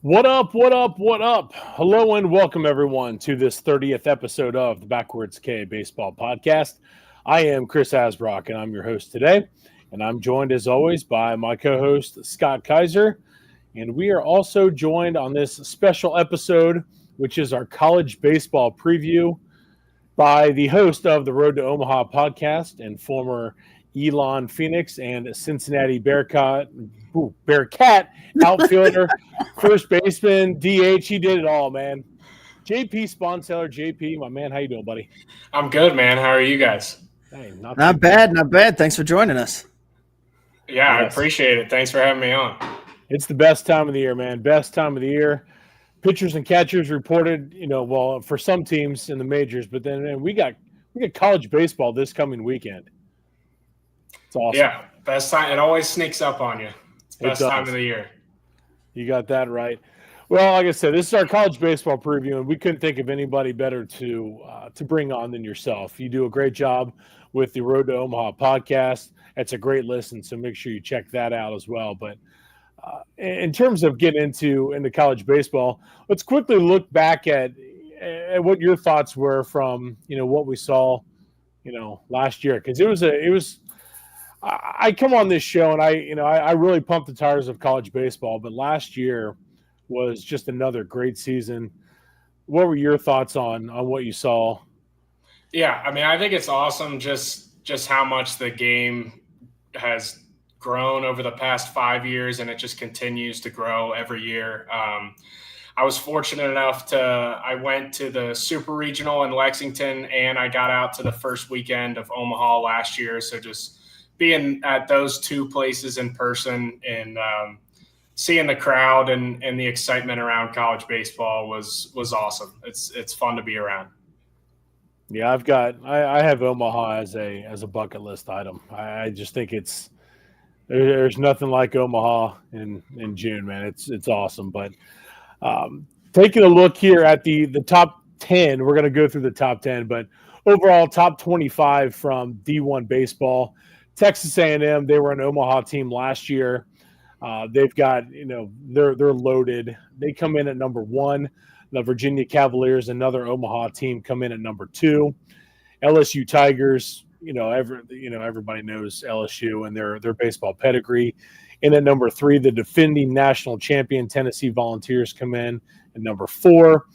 What up, what up, what up? Hello and welcome everyone to this 30th episode of the Backwards K Baseball Podcast. I am Chris Asbrock and I'm your host today. And I'm joined as always by my co-host Scott Kaiser. And we are also joined on this special episode, which is our college baseball preview, by the host of the Road to Omaha podcast and former Elon Phoenix and Cincinnati Bearcat outfielder, first baseman, DH. He did it all, man. J.P. Sponseller, J.P. My man, how you doing, buddy? I'm good, man. How are you guys? Hey, not bad. Thanks for joining us. Yeah, yes. I appreciate it. Thanks for having me on. It's the best time of the year, man. Best time of the year. Pitchers and catchers reported, for some teams in the majors, but then we got college baseball this coming weekend. It's awesome. Yeah, best time. It always sneaks up on you. It's best time of the year. You got that right. Well, like I said, this is our college baseball preview, and we couldn't think of anybody better to bring on than yourself. You do a great job with the Road to Omaha podcast. It's a great listen, so make sure you check that out as well. But in terms of getting into college baseball, let's quickly look back at what your thoughts were from what we saw last year, because it was. I come on this show and I really pumped the tires of college baseball, but last year was just another great season. What were your thoughts on what you saw? Yeah, I mean, I think it's awesome just how much the game has grown over the past 5 years, and it just continues to grow every year. I was fortunate enough I went to the Super Regional in Lexington, and I got out to the first weekend of Omaha last year. So just being at those two places in person and seeing the crowd and the excitement around college baseball was awesome. It's fun to be around. Yeah, I have Omaha as a bucket list item. I just think there's nothing like Omaha in June, man. It's awesome. But taking a look here at the top 10, we're going to go through the top 10, but overall top 25 from D1 baseball. Texas A&M, they were an Omaha team last year. They've got, they're loaded. They come in at number 1. The Virginia Cavaliers, another Omaha team, come in at number 2. LSU Tigers, everybody knows LSU and their baseball pedigree. And at number 3, the defending national champion Tennessee Volunteers come in at number 4.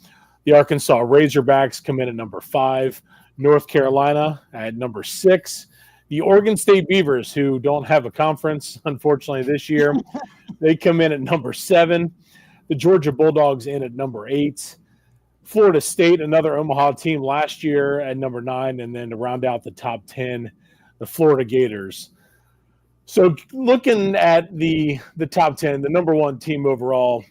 The Arkansas Razorbacks come in at number 5. North Carolina at number 6. The Oregon State Beavers, who don't have a conference, unfortunately, this year, they come in at number 7. The Georgia Bulldogs in at number 8. Florida State, another Omaha team last year, at number 9. And then to round out the top 10, the Florida Gators. So looking at the top 10, the number 1 team overall,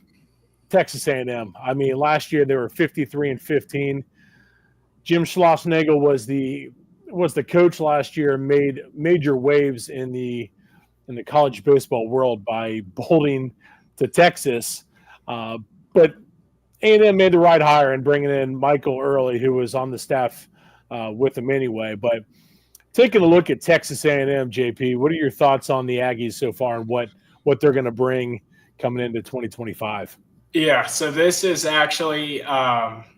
Texas A&M. I mean, last year they were 53-15. Jim Schlossnagle was the coach last year, made major waves in the college baseball world by bolting to Texas. But A&M made the right hire and bringing in Michael Early, who was on the staff with him anyway. But taking a look at Texas A&M, JP, what are your thoughts on the Aggies so far and what they're going to bring coming into 2025? Yeah, so this is actually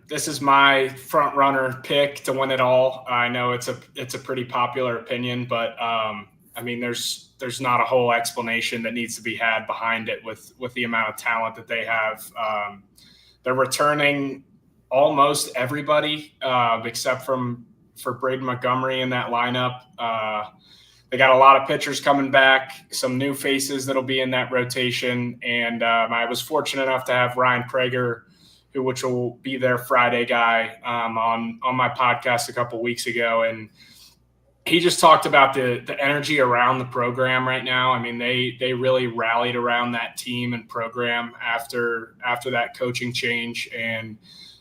this is my front runner pick to win it all. I know it's a pretty popular opinion, but I mean there's not a whole explanation that needs to be had behind it with the amount of talent that they have. They're returning almost everybody except for Braden Montgomery in that lineup. They got a lot of pitchers coming back, some new faces that'll be in that rotation. And I was fortunate enough to have Ryan Prager, which will be their Friday guy, on my podcast a couple weeks ago. And he just talked about the energy around the program right now. I mean, they really rallied around that team and program after that coaching change. And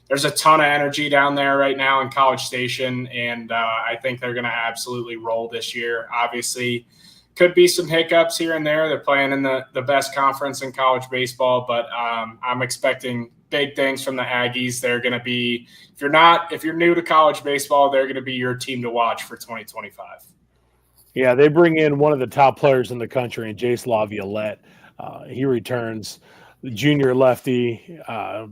there's a ton of energy down there right now in College Station, and I think they're going to absolutely roll this year. Obviously, could be some hiccups here and there. They're playing in the best conference in college baseball, but I'm expecting big things from the Aggies. They're going to be, if you're new to college baseball, they're going to be your team to watch for 2025. Yeah, they bring in one of the top players in the country, Jace Laviolette. He returns. the junior lefty,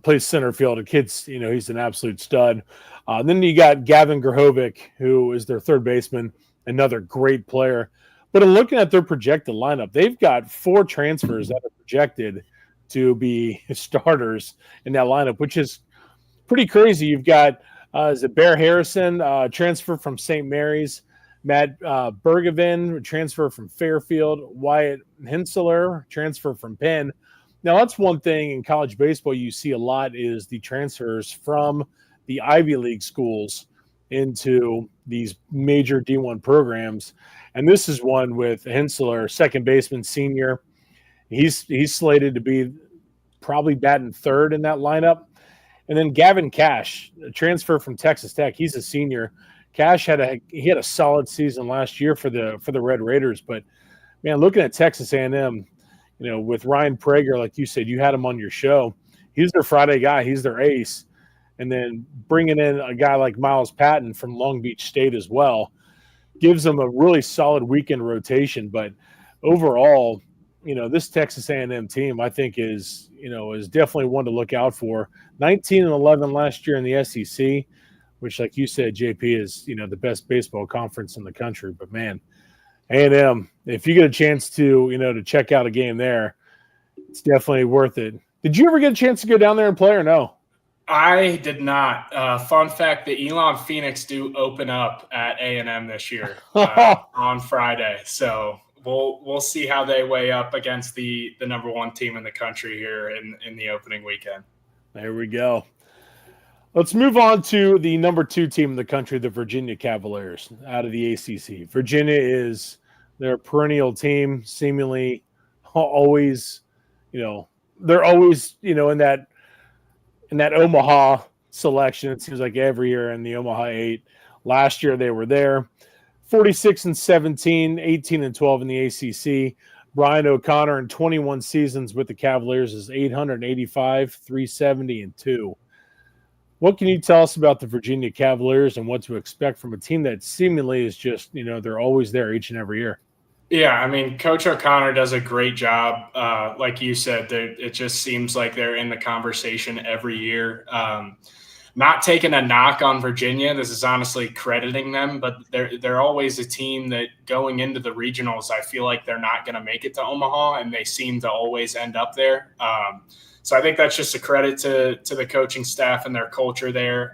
plays center field. The kid's, he's an absolute stud. Then you got Gavin Grahovic, who is their third baseman, another great player. But in looking at their projected lineup, they've got 4 transfers that are projected to be starters in that lineup, which is pretty crazy. You've got is it Bear Harrison, transfer from St. Mary's, Matt Bergevin, transfer from Fairfield, Wyatt Henseler, transfer from Penn. Now, that's one thing in college baseball you see a lot is the transfers from the Ivy League schools into these major D1 programs. And this is one with Henseler, second baseman, senior. He's slated to be probably batting third in that lineup. And then Gavin Cash, a transfer from Texas Tech. He's a senior. Cash had a solid season last year for the Red Raiders. But, man, looking at Texas A&M, with Ryan Prager, like you said, you had him on your show. He's their Friday guy. He's their ace. And then bringing in a guy like Miles Patton from Long Beach State as well gives them a really solid weekend rotation. But overall, this Texas A&M team, I think, is definitely one to look out for. 19-11 last year in the SEC, which, like you said, JP, is the best baseball conference in the country. But man, A&M, if you get a chance to check out a game there, it's definitely worth it. Did you ever get a chance to go down there and play or no? I did not. Fun fact: the Elon Phoenix do open up at A&M this year on Friday, so we'll see how they weigh up against the number 1 team in the country here in the opening weekend. There we go. Let's move on to the number 2 team in the country, the Virginia Cavaliers, out of the ACC. Virginia is their perennial team, seemingly always, they're always, in that Omaha selection. It seems like every year in the Omaha 8. Last year they were there. 46-17, 18-12 in the ACC. Brian O'Connor in 21 seasons with the Cavaliers is 885, 370, and 2. What can you tell us about the Virginia Cavaliers and what to expect from a team that seemingly is just, they're always there each and every year? Yeah, I mean, Coach O'Connor does a great job. Like you said, it just seems like they're in the conversation every year. Not taking a knock on Virginia. This is honestly crediting them, but they're always a team that going into the regionals, I feel like they're not going to make it to Omaha, and they seem to always end up there. So I think that's just a credit to the coaching staff and their culture there.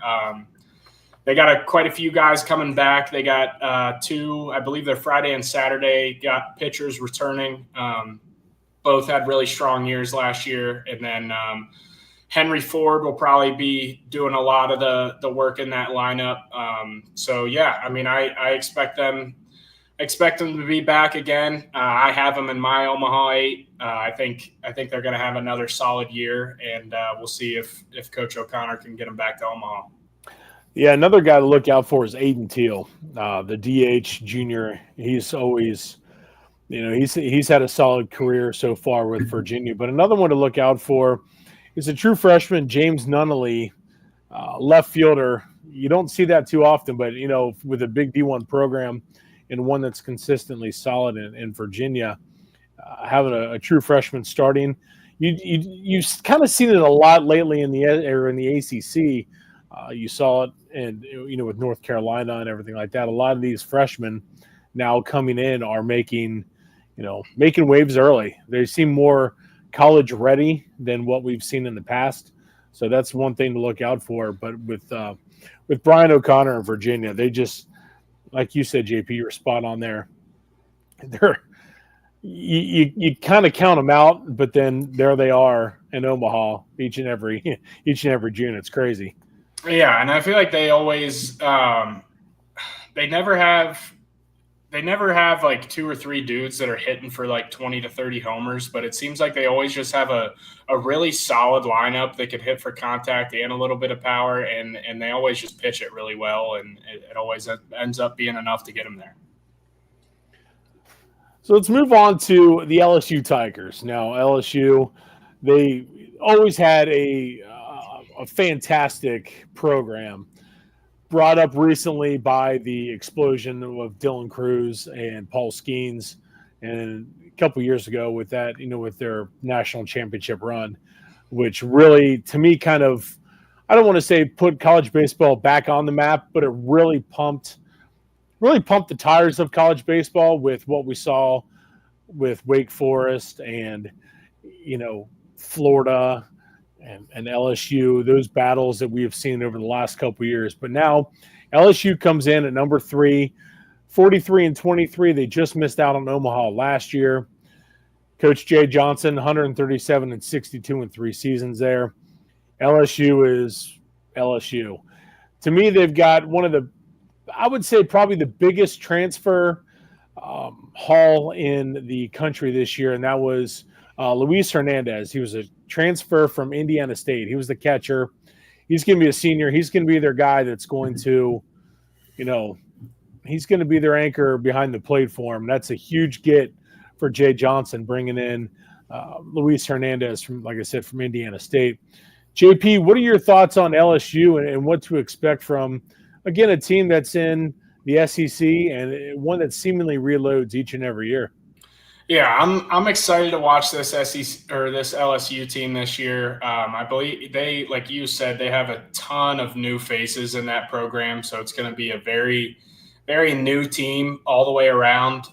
They got quite a few guys coming back. They got 2, I believe they're Friday and Saturday, got pitchers returning. Both had really strong years last year. And then Henry Ford will probably be doing a lot of the work in that lineup. So, yeah, I mean, I expect them to be back again. I have them in my Omaha 8. I think they're going to have another solid year, and we'll see if Coach O'Connor can get them back to Omaha. Yeah, another guy to look out for is Aiden Teal, the DH junior. He's always, he's had a solid career so far with Virginia. But another one to look out for is a true freshman, James Nunnally, left fielder. You don't see that too often, but, with a big D1 program and one that's consistently solid in Virginia, having a true freshman starting. You've kind of seen it a lot lately in the ACC. You saw it, and with North Carolina and everything like that. A lot of these freshmen now coming in are making waves early. They seem more college ready than what we've seen in the past. So that's one thing to look out for. But with Brian O'Connor in Virginia, they just, like you said, JP, you're spot on there. You kind of count them out, but then there they are in Omaha each and every June. It's crazy. Yeah, and I feel like they always they never have like 2 or 3 dudes that are hitting for like 20 to 30 homers, but it seems like they always just have a really solid lineup that can hit for contact and a little bit of power, and they always just pitch it really well, and it always ends up being enough to get them there. So let's move on to the LSU Tigers. Now, LSU, they always had a fantastic program, brought up recently by the explosion of Dylan Cruz and Paul Skeens, and couple years ago with that, with their national championship run, which really, to me, kind of, I don't want to say put college baseball back on the map, but it really pumped the tires of college baseball with what we saw with Wake Forest and, Florida and LSU, those battles that we have seen over the last couple of years. But now LSU comes in at number 3, 43-23. They just missed out on Omaha last year. Coach Jay Johnson, 137-62 in 3 seasons there. LSU is LSU. To me, they've got one of the, I would say probably the biggest transfer haul in the country this year, and that was Luis Hernandez. He was a transfer from Indiana State. He was the catcher. He's going to be a senior. He's going to be their guy that's going to, he's going to be their anchor behind the plate for him. That's a huge get for Jay Johnson, bringing in Luis Hernandez from, like I said, from Indiana State. JP, what are your thoughts on LSU and what to expect from, again, a team that's in the SEC and one that seemingly reloads each and every year? Yeah, I'm excited to watch this SEC or this LSU team this year. I believe they, like you said, they have a ton of new faces in that program, so it's going to be a very, very new team all the way around.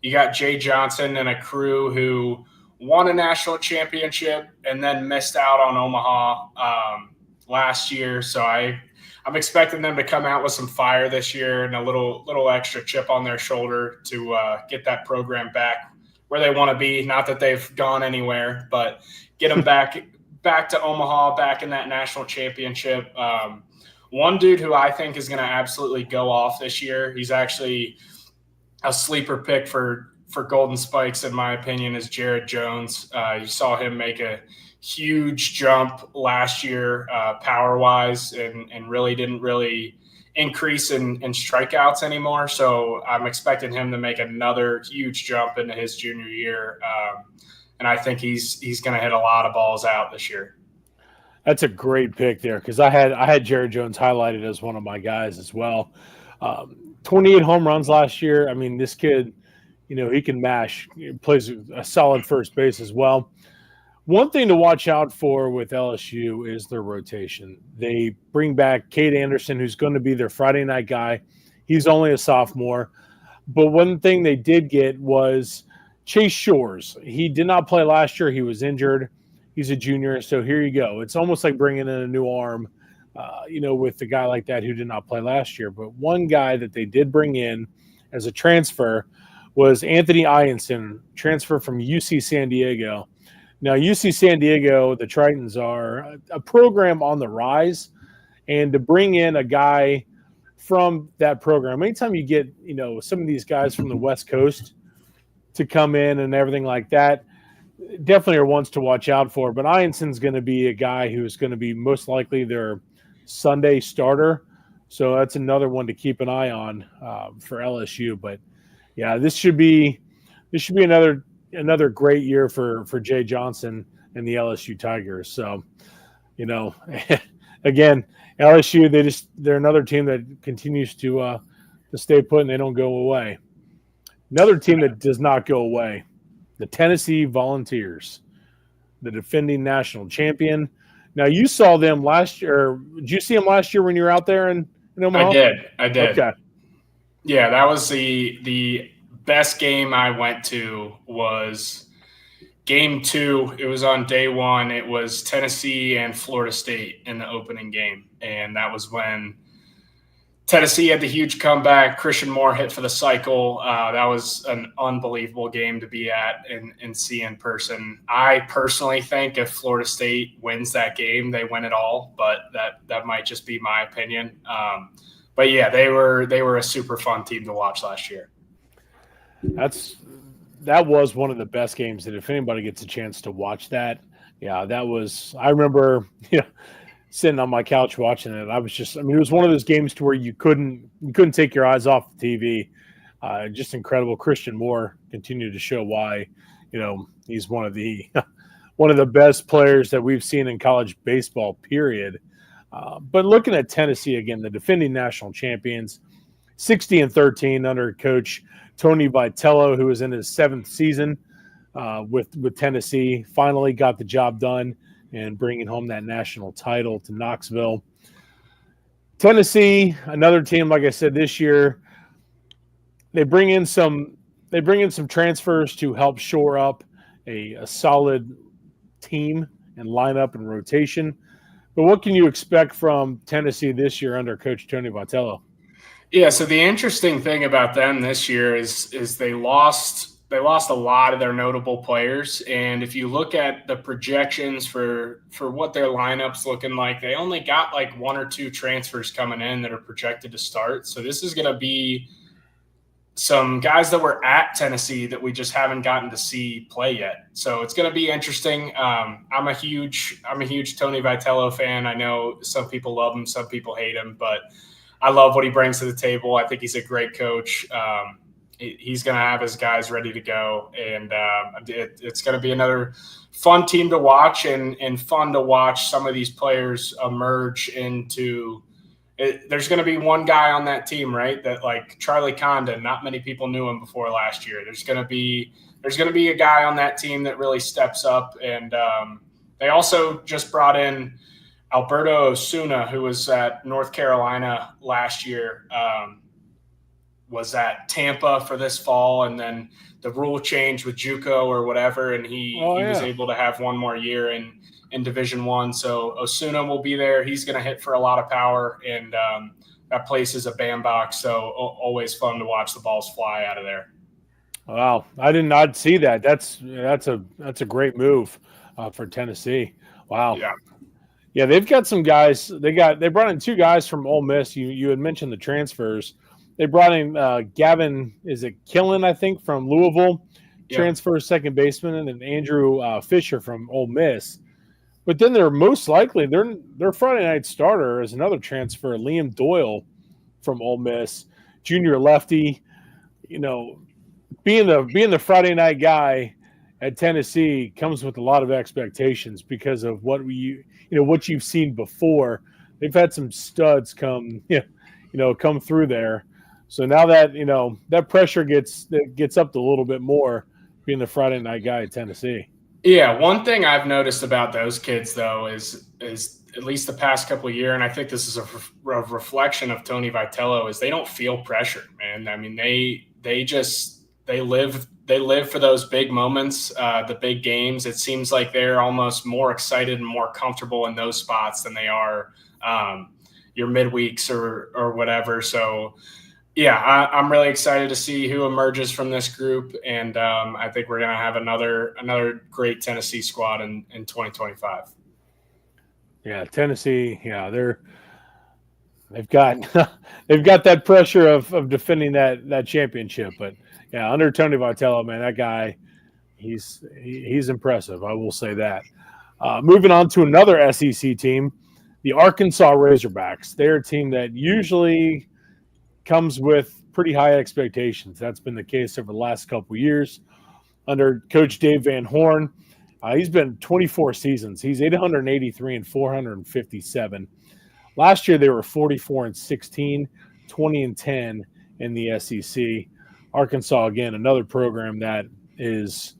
You got Jay Johnson and a crew who won a national championship and then missed out on Omaha last year. So I'm expecting them to come out with some fire this year and a little extra chip on their shoulder to get that program back where they want to be. Not that they've gone anywhere, but get them back to Omaha, back in that national championship. One dude who I think is going to absolutely go off this year, he's actually a sleeper pick for Golden Spikes, in my opinion, is Jared Jones. You saw him make a huge jump last year power-wise and really didn't increase in strikeouts anymore. So I'm expecting him to make another huge jump into his junior year. And I think he's going to hit a lot of balls out this year. That's a great pick there because I had Jared Jones highlighted as one of my guys as well. 28 home runs last year. I mean, this kid, he can mash. He plays a solid first base as well. One thing to watch out for with LSU is their rotation. They bring back Cade Anderson, who's going to be their Friday night guy. He's only a sophomore. But one thing they did get was Chase Shores. He did not play last year. He was injured. He's a junior, so here you go. It's almost like bringing in a new arm, with a guy like that who did not play last year. But one guy that they did bring in as a transfer was Anthony Ianson, transfer from UC San Diego. Now, UC San Diego, the Tritons are a program on the rise, and to bring in a guy from that program, anytime you get, some of these guys from the West Coast to come in and everything like that, definitely are ones to watch out for. But Ianson's going to be a guy who's going to be most likely their Sunday starter. So that's another one to keep an eye on for LSU. But yeah, this should be another great year for Jay Johnson and the LSU Tigers. So, again, LSU, they're another team that continues to stay put and they don't go away. Another team that does not go away, the Tennessee Volunteers, the defending national champion. Now, you saw them last year. Did you see them last year when you were out there in Omaha? I did. Okay. Yeah, that was the best game I went to was game 2. It was on day 1. It was Tennessee and Florida State in the opening game. And that was when Tennessee had the huge comeback. Christian Moore hit for the cycle. That was an unbelievable game to be at and see in person. I personally think if Florida State wins that game, they win it all, but that might just be my opinion. But yeah, they were a super fun team to watch last year. That was one of the best games that if anybody gets a chance to watch that, yeah, that was. I remember, sitting on my couch watching it. It was one of those games to where you couldn't take your eyes off the TV. Just incredible. Christian Moore continued to show why, he's one of the best players that we've seen in college baseball, period. But looking at Tennessee again, the defending national champions, 60-13 under coach Tony Vitello, who is in his 7th season with Tennessee. Finally got the job done and bringing home that national title to Knoxville. Tennessee, another team, like I said, this year, they bring in some transfers to help shore up a solid team and lineup and rotation. But what can you expect from Tennessee this year under Coach Tony Vitello? Yeah, so the interesting thing about them this year is they lost a lot of their notable players, and if you look at the projections for what their lineup's looking like, they only got like 1 or 2 transfers coming in that are projected to start. So this is going to be some guys that were at Tennessee that we just haven't gotten to see play yet. So it's going to be interesting. I'm a huge Tony Vitello fan. I know some people love him, some people hate him, but I love what he brings to the table. I think he's a great coach. He's going to have his guys ready to go, and it's going to be another fun team to watch and fun to watch some of these players emerge into. There's going to be one guy on that team, right? That like Charlie Condon, not many people knew him before last year. There's going to be a guy on that team that really steps up, and they also just brought in Alberto Osuna, who was at North Carolina last year, was at Tampa for this fall, and then the rule changed with JUCO or whatever, and he was able to have one more year in Division I. So Osuna will be there. He's going to hit for a lot of power, and that place is a bandbox, so always fun to watch the balls fly out of there. Wow, I did not see that. That's a great move for Tennessee. Wow. Yeah, they've got some guys. They brought in 2 guys from Ole Miss. You had mentioned the transfers. They brought in Gavin, is it Killen, I think, from Louisville, transfer second baseman, and then Andrew Fisher from Ole Miss. But then they're most likely their Friday night starter is another transfer, Liam Doyle from Ole Miss, junior lefty. You know, being the Friday night guy at Tennessee comes with a lot of expectations because of what you've seen before. They've had some studs come through there. So now that that pressure gets up to a little bit more, being the Friday night guy at Tennessee. Yeah, one thing I've noticed about those kids though is at least the past couple of years, and I think this is a reflection of Tony Vitello, is they don't feel pressure, man. I mean, they live for those big moments, the big games. It seems like they're almost more excited and more comfortable in those spots than they are your midweeks or whatever. So. Yeah, I'm really excited to see who emerges from this group, and I think we're going to have another great Tennessee squad in 2025. Yeah, Tennessee. Yeah, they've got that pressure of defending that championship, but yeah, under Tony Vitello, man, that guy, he's impressive. I will say that. Moving on to another SEC team, the Arkansas Razorbacks. They're a team that usually comes with pretty high expectations. That's been the case over the last couple of years under Coach Dave Van Horn. He's been 24 seasons. He's 883 and 457. Last year they were 44 and 16, 20 and 10 in the SEC. Arkansas, again, another program that is,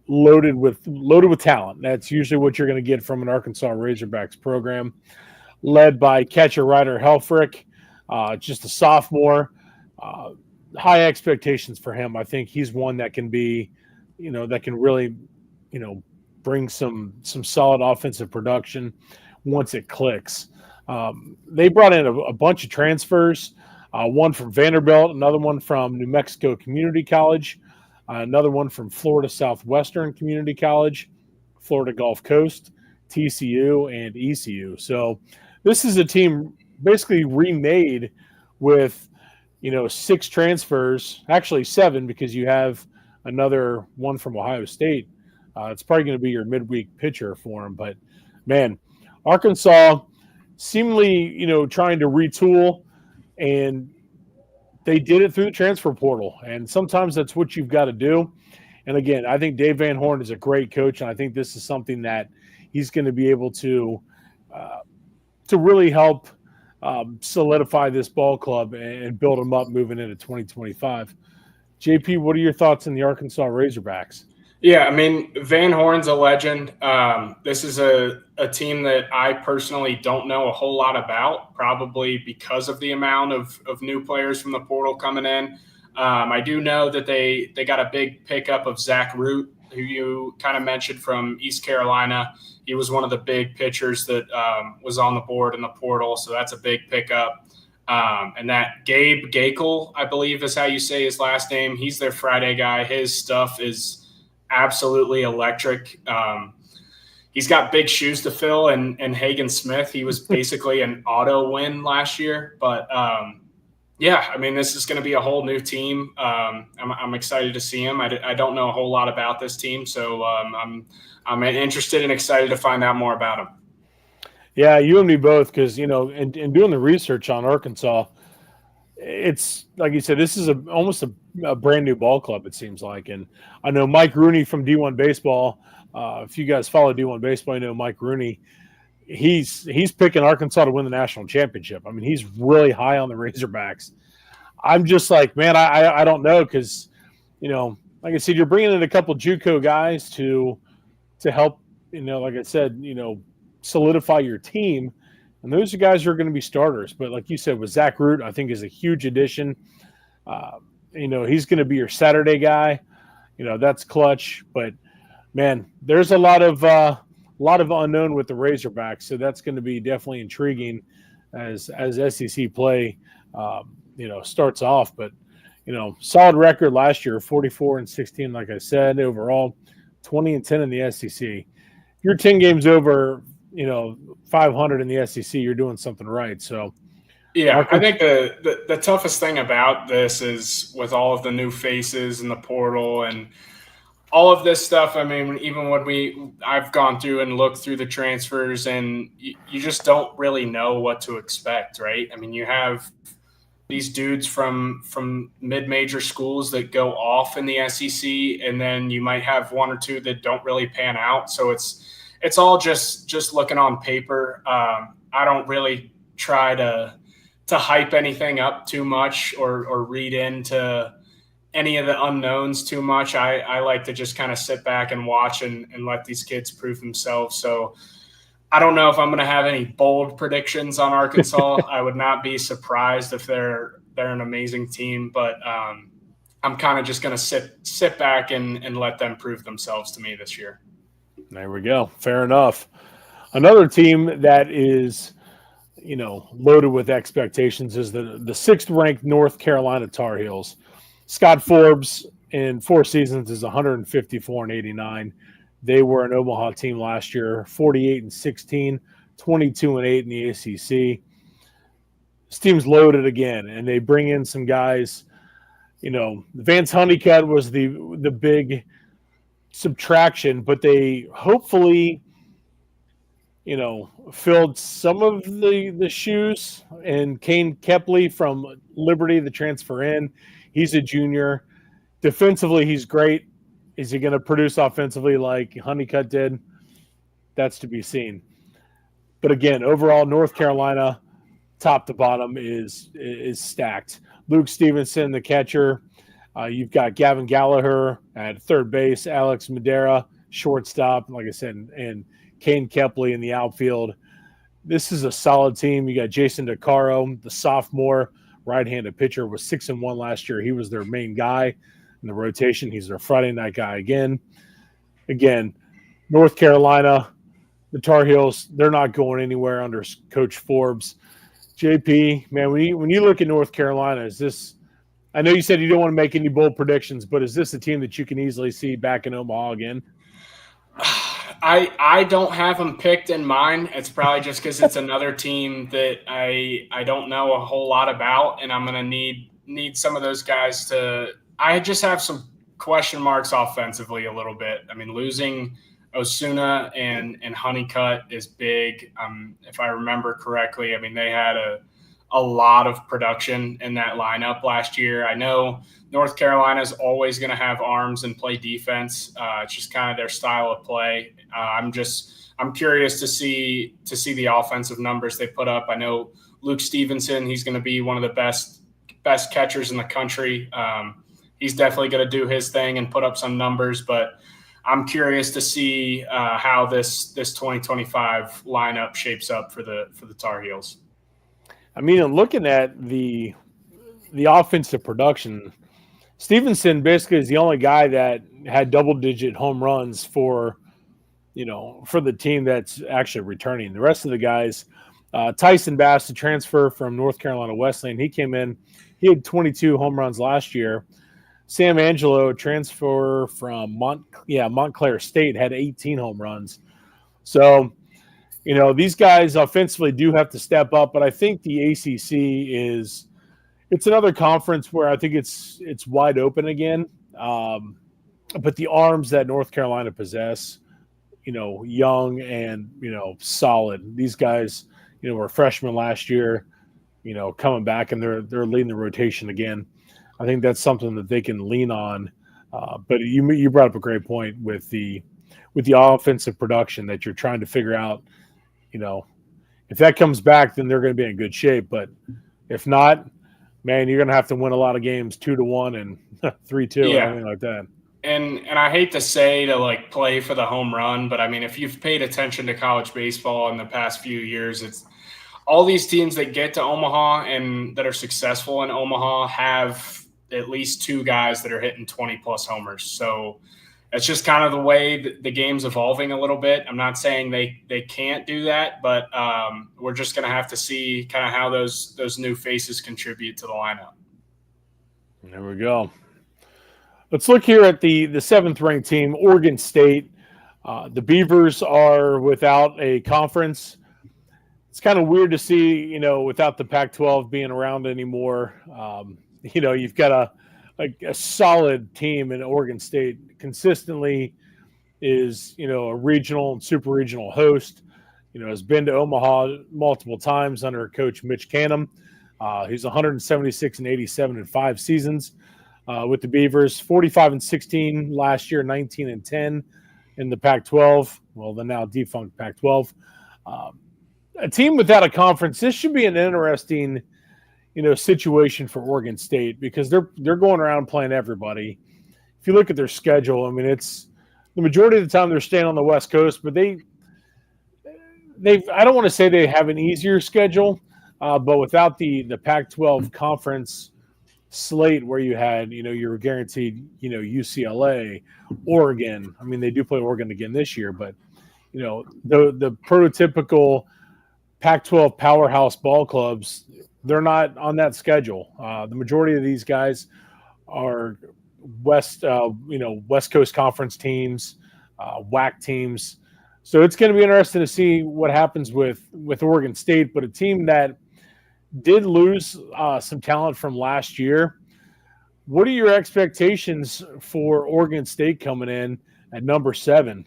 loaded with talent. That's usually what you're going to get from an Arkansas Razorbacks program, led by catcher Ryder Helfrich. Just a sophomore, high expectations for him. I think he's one that can be, that can really, bring some solid offensive production once it clicks. They brought in a bunch of transfers, one from Vanderbilt, another one from New Mexico Community College, another one from Florida Southwestern Community College, Florida Gulf Coast, TCU, and ECU. So this is a team basically remade with 6 transfers, actually 7, because you have another one from Ohio State. It's probably going to be your midweek pitcher for him. But man, Arkansas seemingly trying to retool, and they did it through the transfer portal, and sometimes that's what you've got to do. And again, I think Dave Van Horn is a great coach, and I think this is something that he's going to be able to really help solidify this ball club and build them up moving into 2025. JP, what are your thoughts on the Arkansas Razorbacks? Yeah, I mean, Van Horn's a legend. This is a team that I personally don't know a whole lot about, probably because of the amount of new players from the portal coming in. I do know that they got a big pickup of Zach Root, who you kind of mentioned from East Carolina. He was one of the big pitchers that was on the board in the portal, so that's a big pickup. And that Gabe Gakel, I believe is how you say his last name. He's their Friday guy. His stuff is absolutely electric. He's got big shoes to fill, and Hagen Smith, he was basically an auto win last year. But yeah, I mean, this is going to be a whole new team. I'm excited to see him. I don't know a whole lot about this team, so I'm interested and excited to find out more about him. Yeah, you and me both, because in doing the research on Arkansas, it's like you said, this is almost a brand new ball club, it seems like. And I know Mike Rooney from D1 Baseball. If you guys follow D1 Baseball, you know Mike Rooney. He's picking Arkansas to win the national championship. I mean, he's really high on the Razorbacks. I'm just like, man, I don't know, because like I said, you're bringing in a couple JUCO guys to help. Like I said, solidify your team. And those are guys who are going to be starters. But like you said, with Zach Root, I think is a huge addition. He's going to be your Saturday guy. That's clutch. But man, there's a lot of unknown with the Razorbacks. So that's going to be definitely intriguing as SEC play, starts off. But solid record last year, 44-16, like I said, overall, 20-10 in the SEC. If you're 10 games over 500 in the SEC, you're doing something right. So, yeah, I think the toughest thing about this is with all of the new faces in the portal and all of this stuff. I mean, even when I've gone through and looked through the transfers, and you just don't really know what to expect, right? I mean, you have these dudes from mid-major schools that go off in the SEC, and then you might have one or two that don't really pan out. So it's all just looking on paper. I don't really try to hype anything up too much or read into any of the unknowns too much. I like to just kind of sit back and watch and let these kids prove themselves. So I don't know if I'm going to have any bold predictions on Arkansas. I would not be surprised if they're an amazing team, but I'm kind of just going to sit back and let them prove themselves to me this year. There we go. Fair enough. Another team that is, loaded with expectations is the sixth-ranked North Carolina Tar Heels. Scott Forbes in 4 seasons is 154-89. They were an Omaha team last year, 48-16, 22-8 in the ACC. This team's loaded again, and they bring in some guys. Vance Honeycutt was the big subtraction, but they hopefully, filled some of the shoes. And Kane Kepley from Liberty, the transfer in, he's a junior. Defensively, he's great. Is he going to produce offensively like Honeycutt did? That's to be seen. But again, overall, North Carolina, top to bottom, is stacked. Luke Stevenson, the catcher. You've got Gavin Gallagher at third base, Alex Madera, shortstop, like I said, and Kane Kepley in the outfield. This is a solid team. You got Jason DeCaro, the sophomore right-handed pitcher, was 6-1 last year. He was their main guy in the rotation. He's their Friday night guy again. Again, North Carolina, the Tar Heels, they're not going anywhere under Coach Forbes. JP, man, when you look at North Carolina, is this – I know you said you don't want to make any bold predictions, but is this a team that you can easily see back in Omaha again? I don't have them picked in mind. It's probably just because it's another team that I don't know a whole lot about, and I'm going to need some of those guys to – I just have some question marks offensively a little bit. I mean, losing Osuna and Honeycutt is big. If I remember correctly, I mean, they had a lot of production in that lineup last year. I know North Carolina is always going to have arms and play defense. It's just kind of their style of play. I'm curious to see the offensive numbers they put up. I know Luke Stevenson. He's going to be one of the best catchers in the country. He's definitely going to do his thing and put up some numbers, but I'm curious to see how this 2025 lineup shapes up for the Tar Heels. I mean, looking at the offensive production, Stevenson basically is the only guy that had double-digit home runs for the team that's actually returning. The rest of the guys, Tyson Bass, the transfer from North Carolina Wesleyan, he came in. He had 22 home runs last year. Sam Angelo, a transfer from Montclair State, had 18 home runs. So, these guys offensively do have to step up, but I think the ACC it's another conference where I think it's wide open again. But the arms that North Carolina possess, young and, solid. These guys, were freshmen last year, coming back, and they're leading the rotation again. I think that's something that they can lean on. But you brought up a great point with the offensive production that you're trying to figure out. If that comes back, then they're going to be in good shape. But if not, man, you're going to have to win a lot of games 2-1 and 3-2 or anything like that. And I hate to say to play for the home run, but I mean, if you've paid attention to college baseball in the past few years, it's all these teams that get to Omaha and that are successful in Omaha have at least two guys that are hitting 20-plus homers. So it's just kind of the way the game's evolving a little bit. I'm not saying they can't do that, but we're just going to have to see kind of how those new faces contribute to the lineup. There we go. Let's look here at the seventh-ranked team, Oregon State. The Beavers are without a conference. It's kind of weird to see, without the Pac-12 being around anymore. You've got a solid team in Oregon State. Consistently is, a regional and super regional host. Has been to Omaha multiple times under Coach Mitch Canham. He's 176-87 in 5 seasons with the Beavers. 45-16 last year, 19-10 in the Pac-12. Well, the now defunct Pac-12. A team without a conference. This should be an interesting, situation for Oregon State because they're going around playing everybody. If you look at their schedule, I mean, it's the majority of the time they're staying on the West Coast, but I don't want to say they have an easier schedule, but without the Pac-12 conference slate where you had, you were guaranteed, UCLA, Oregon. I mean, they do play Oregon again this year, but, the prototypical Pac-12 powerhouse ball clubs, they're not on that schedule. The majority of these guys are West Coast Conference teams, WAC teams. So it's going to be interesting to see what happens with Oregon State, but a team that did lose some talent from last year. What are your expectations for Oregon State coming in at number 7?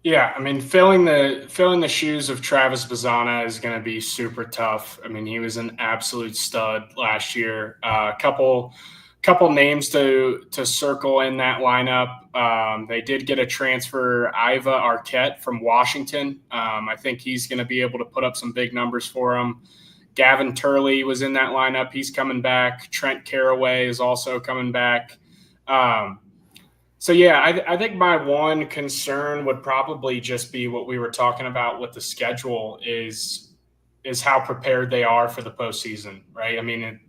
Yeah, I mean, filling the shoes of Travis Bazzana is going to be super tough. I mean, he was an absolute stud last year. Couple names to circle in that lineup. They did get a transfer, Iva Arquette from Washington. I think he's going to be able to put up some big numbers for them. Gavin Turley was in that lineup. He's coming back. Trent Caraway is also coming back. So, yeah, I think my one concern would probably just be what we were talking about with the schedule is how prepared they are for the postseason, right? I mean,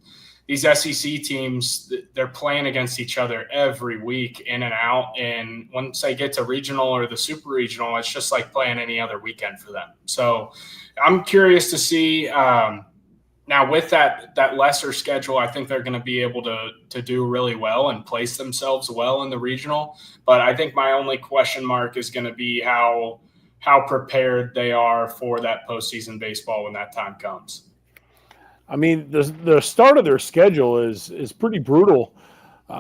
these SEC teams, they're playing against each other every week in and out. And once they get to regional or the super regional, it's just like playing any other weekend for them. So I'm curious to see now with that lesser schedule, I think they're going to be able to do really well and place themselves well in the regional. But I think my only question mark is going to be how prepared they are for that postseason baseball when that time comes. I mean, the start of their schedule is pretty brutal.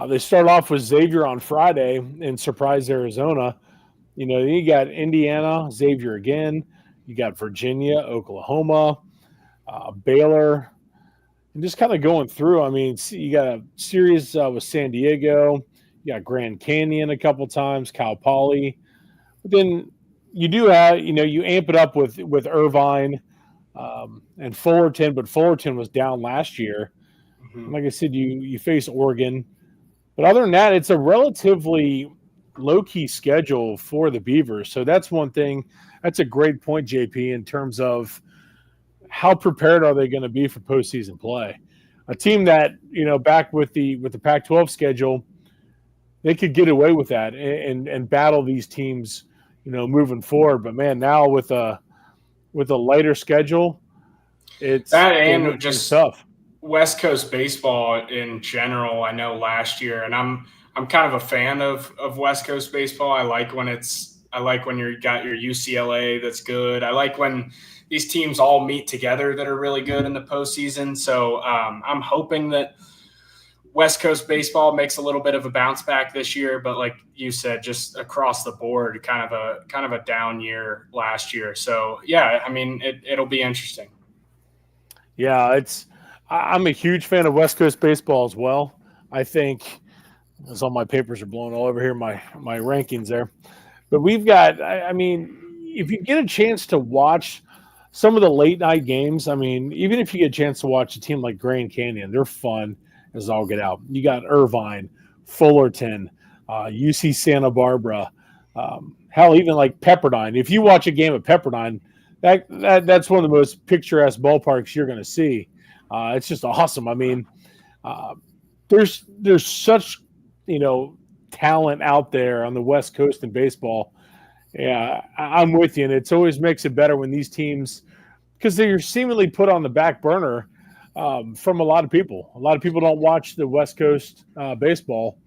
They start off with Xavier on Friday in Surprise, Arizona. You got Indiana, Xavier again. You got Virginia, Oklahoma, Baylor, and just kind of going through. I mean, you got a series with San Diego. You got Grand Canyon a couple times, Cal Poly. But then you do have, you amp it up with Irvine. and Fullerton, but Fullerton was down last year. Mm-hmm. Like I said, you face Oregon, but other than that, it's a relatively low key schedule for the Beavers. So that's one thing. That's a great point, JP, in terms of how prepared are they going to be for postseason play. A team that back with the Pac-12 schedule, they could get away with that and battle these teams, moving forward. But man, now with a lighter schedule, it's That going to and make things just tough. West Coast baseball in general. I know last year, and I'm kind of a fan of West Coast baseball. I like when you got your UCLA that's good. I like when these teams all meet together that are really good in the postseason. So I'm hoping that West Coast baseball makes a little bit of a bounce back this year, but like you said, just across the board, kind of a down year last year. So yeah, I mean, it'll be interesting. Yeah, I'm a huge fan of West Coast baseball as well. I think, as all my papers are blowing all over here, my rankings there. But we've got, I mean, if you get a chance to watch some of the late night games, I mean, even if you get a chance to watch a team like Grand Canyon, they're fun as all get out. You got Irvine, Fullerton, UC Santa Barbara, hell, even like Pepperdine. If you watch a game at Pepperdine, that's one of the most picturesque ballparks you're going to see. It's just awesome. I mean, there's such talent out there on the West Coast in baseball. Yeah, I'm with you, and it always makes it better when these teams, because they're seemingly put on the back burner from a lot of people. A lot of people don't watch the West Coast baseball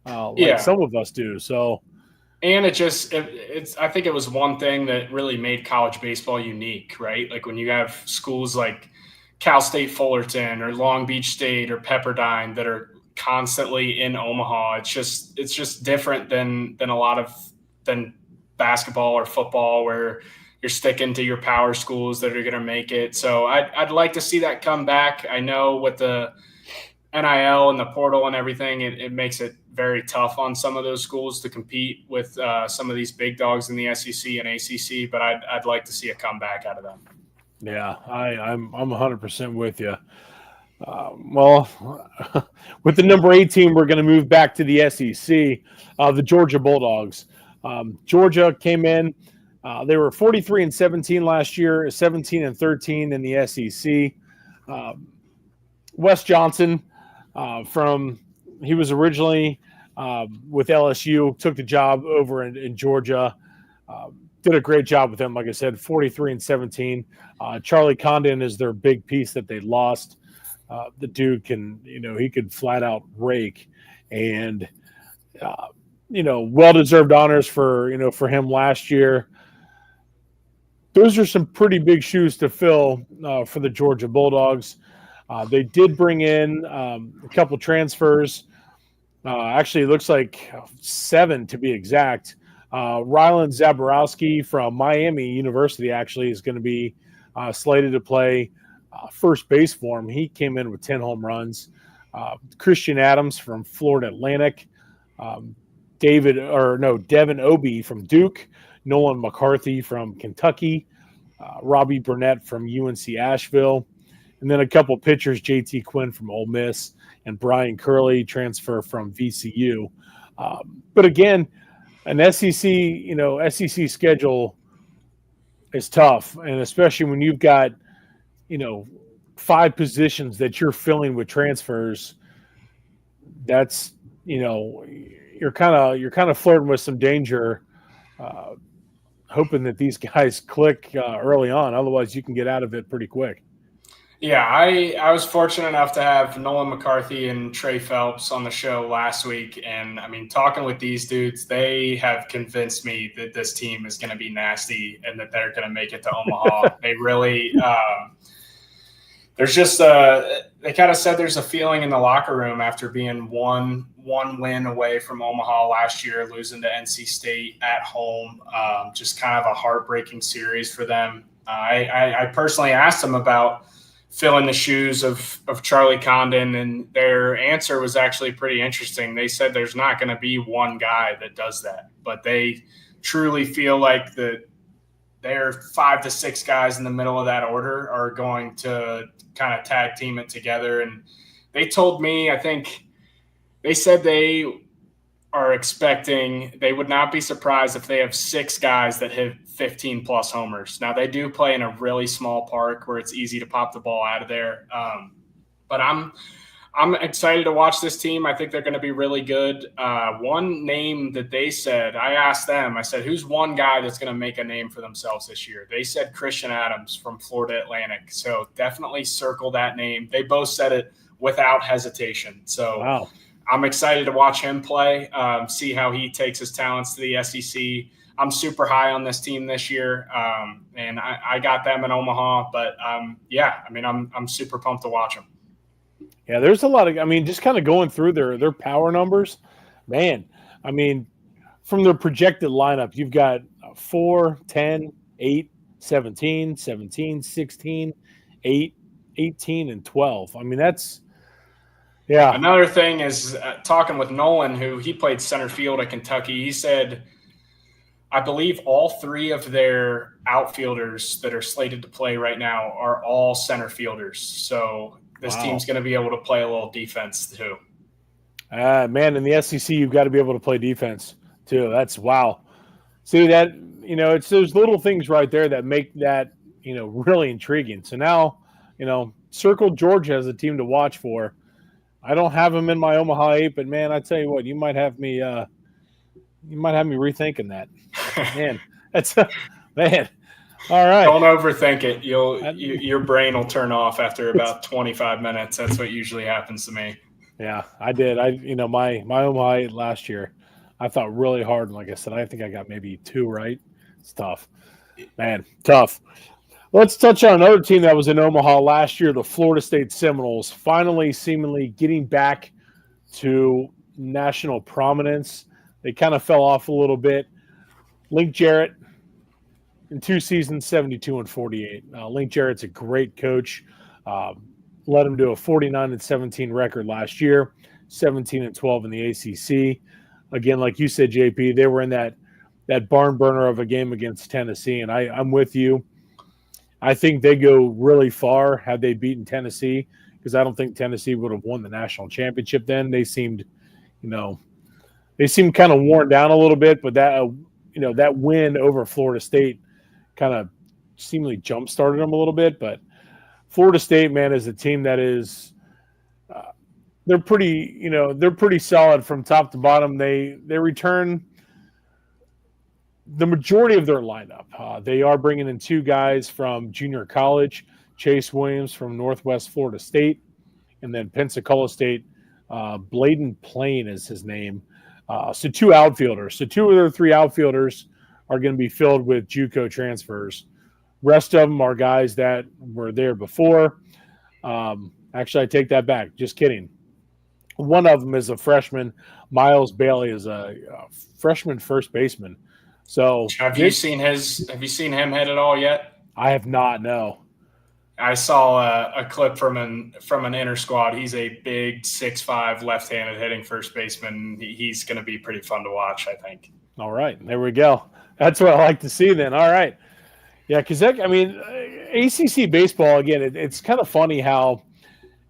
like some of us do. So. And it's I think it was one thing that really made college baseball unique, right? Like when you have schools like Cal State Fullerton or Long Beach State or Pepperdine that are constantly in Omaha. It's just different than than basketball or football where you're sticking to your power schools that are going to make it. So I'd like to see that come back. I know with the NIL and the portal and everything, it makes it very tough on some of those schools to compete with some of these big dogs in the SEC and ACC. But I'd like to see a comeback out of them. Yeah, I'm 100% with you. Well, with the number 8 team, we're going to move back to the SEC. The Georgia Bulldogs. Georgia came in. They were 43-17 last year, 17-13 in the SEC. Wes Johnson, he was originally with LSU, took the job over in Georgia. Did a great job with them. Like I said, 43-17. Charlie Condon is their big piece that they lost. The dude he could flat out rake, and well-deserved honors for him last year. Those are some pretty big shoes to fill for the Georgia Bulldogs. They did bring in a couple transfers. Actually, it looks like 7 to be exact. Rylan Zaborowski from Miami University actually is going to be slated to play first base for him. He came in with 10 home runs. Christian Adams from Florida Atlantic. Devin Obie from Duke. Nolan McCarthy from Kentucky. Robbie Burnett from UNC Asheville. And then a couple pitchers, JT Quinn from Ole Miss and Brian Curley, transfer from VCU. But again, an SEC schedule is tough, and especially when you've got, 5 positions that you're filling with transfers. That's, you're kind of flirting with some danger, hoping that these guys click early on. Otherwise, you can get out of it pretty quick. Yeah, I was fortunate enough to have Nolan McCarthy and Trey Phelps on the show last week. And I mean, talking with these dudes, they have convinced me that this team is going to be nasty and that they're going to make it to Omaha. They really, there's just they kind of said there's a feeling in the locker room after being one win away from Omaha last year, losing to NC State at home. Just kind of a heartbreaking series for them. I personally asked them about filling the shoes of Charlie Condon, and their answer was actually pretty interesting. They said there's not going to be one guy that does that, but they truly feel like that their 5 to 6 guys in the middle of that order are going to kind of tag team it together. And they told me, I think they said they are expecting, they would not be surprised if they have 6 guys that hit 15 plus homers. Now they do play in a really small park where it's easy to pop the ball out of there. But I'm excited to watch this team. I think they're going to be really good. One name that they said, I asked them, I said, who's one guy that's going to make a name for themselves this year? They said Christian Adams from Florida Atlantic. So definitely circle that name. They both said it without hesitation. So wow. I'm excited to watch him play, see how he takes his talents to the SEC. I'm super high on this team this year, and I got them in Omaha. But, I'm super pumped to watch them. Yeah, there's a lot of, just kind of going through their power numbers, man. From their projected lineup, you've got 4, 10, 8, 17, 17, 16, 8, 18, and 12. That's, yeah. Another thing is talking with Nolan, who he played center field at Kentucky. He said, I believe all 3 of their outfielders that are slated to play right now are all center fielders. So this team's going to be able to play a little defense too. Man, in the SEC, you've got to be able to play defense too. That's wow. See that, it's those little things right there that make that, really intriguing. So now, circle Georgia as a team to watch for. I don't have them in my Omaha 8, but man, I tell you what, you might have me rethinking that. Man, that's man. All right. Don't overthink it. Your brain will turn off after about 25 minutes. That's what usually happens to me. Yeah, I did. My Omaha 8 last year, I thought really hard. And like I said, I think I got maybe 2 right. It's tough. Man, tough. Let's touch on another team that was in Omaha last year, the Florida State Seminoles, finally seemingly getting back to national prominence. They kind of fell off a little bit. Link Jarrett, in 2 seasons, 72 and 48. Link Jarrett's a great coach. Led him to a 49-17 record last year, 17 and 12 in the ACC. Again, like you said, JP, they were in that barn burner of a game against Tennessee, and I'm with you. I think they go really far had they beaten Tennessee, because I don't think Tennessee would have won the national championship then. They seemed kind of worn down a little bit, but that win over Florida State kind of seemingly jump-started them a little bit. But Florida State, man, is a team that is they're pretty solid from top to bottom. They return the majority of their lineup. They are bringing in 2 guys from junior college, Chase Williams from Northwest Florida State, and then Pensacola State, Bladen Plain is his name. So 2 outfielders. So 2 of their 3 outfielders are going to be filled with JUCO transfers. Rest of them are guys that were there before. Actually, I take that back. Just kidding. One of them is a freshman. Miles Bailey is a freshman first baseman. So have you seen him hit at all yet? I have not. No. I saw a clip from an inner squad. He's a big 6'5" left-handed hitting first baseman. He's going to be pretty fun to watch, I think. All right, there we go. That's what I like to see then. All right. Yeah, because ACC baseball, again, it's kind of funny how,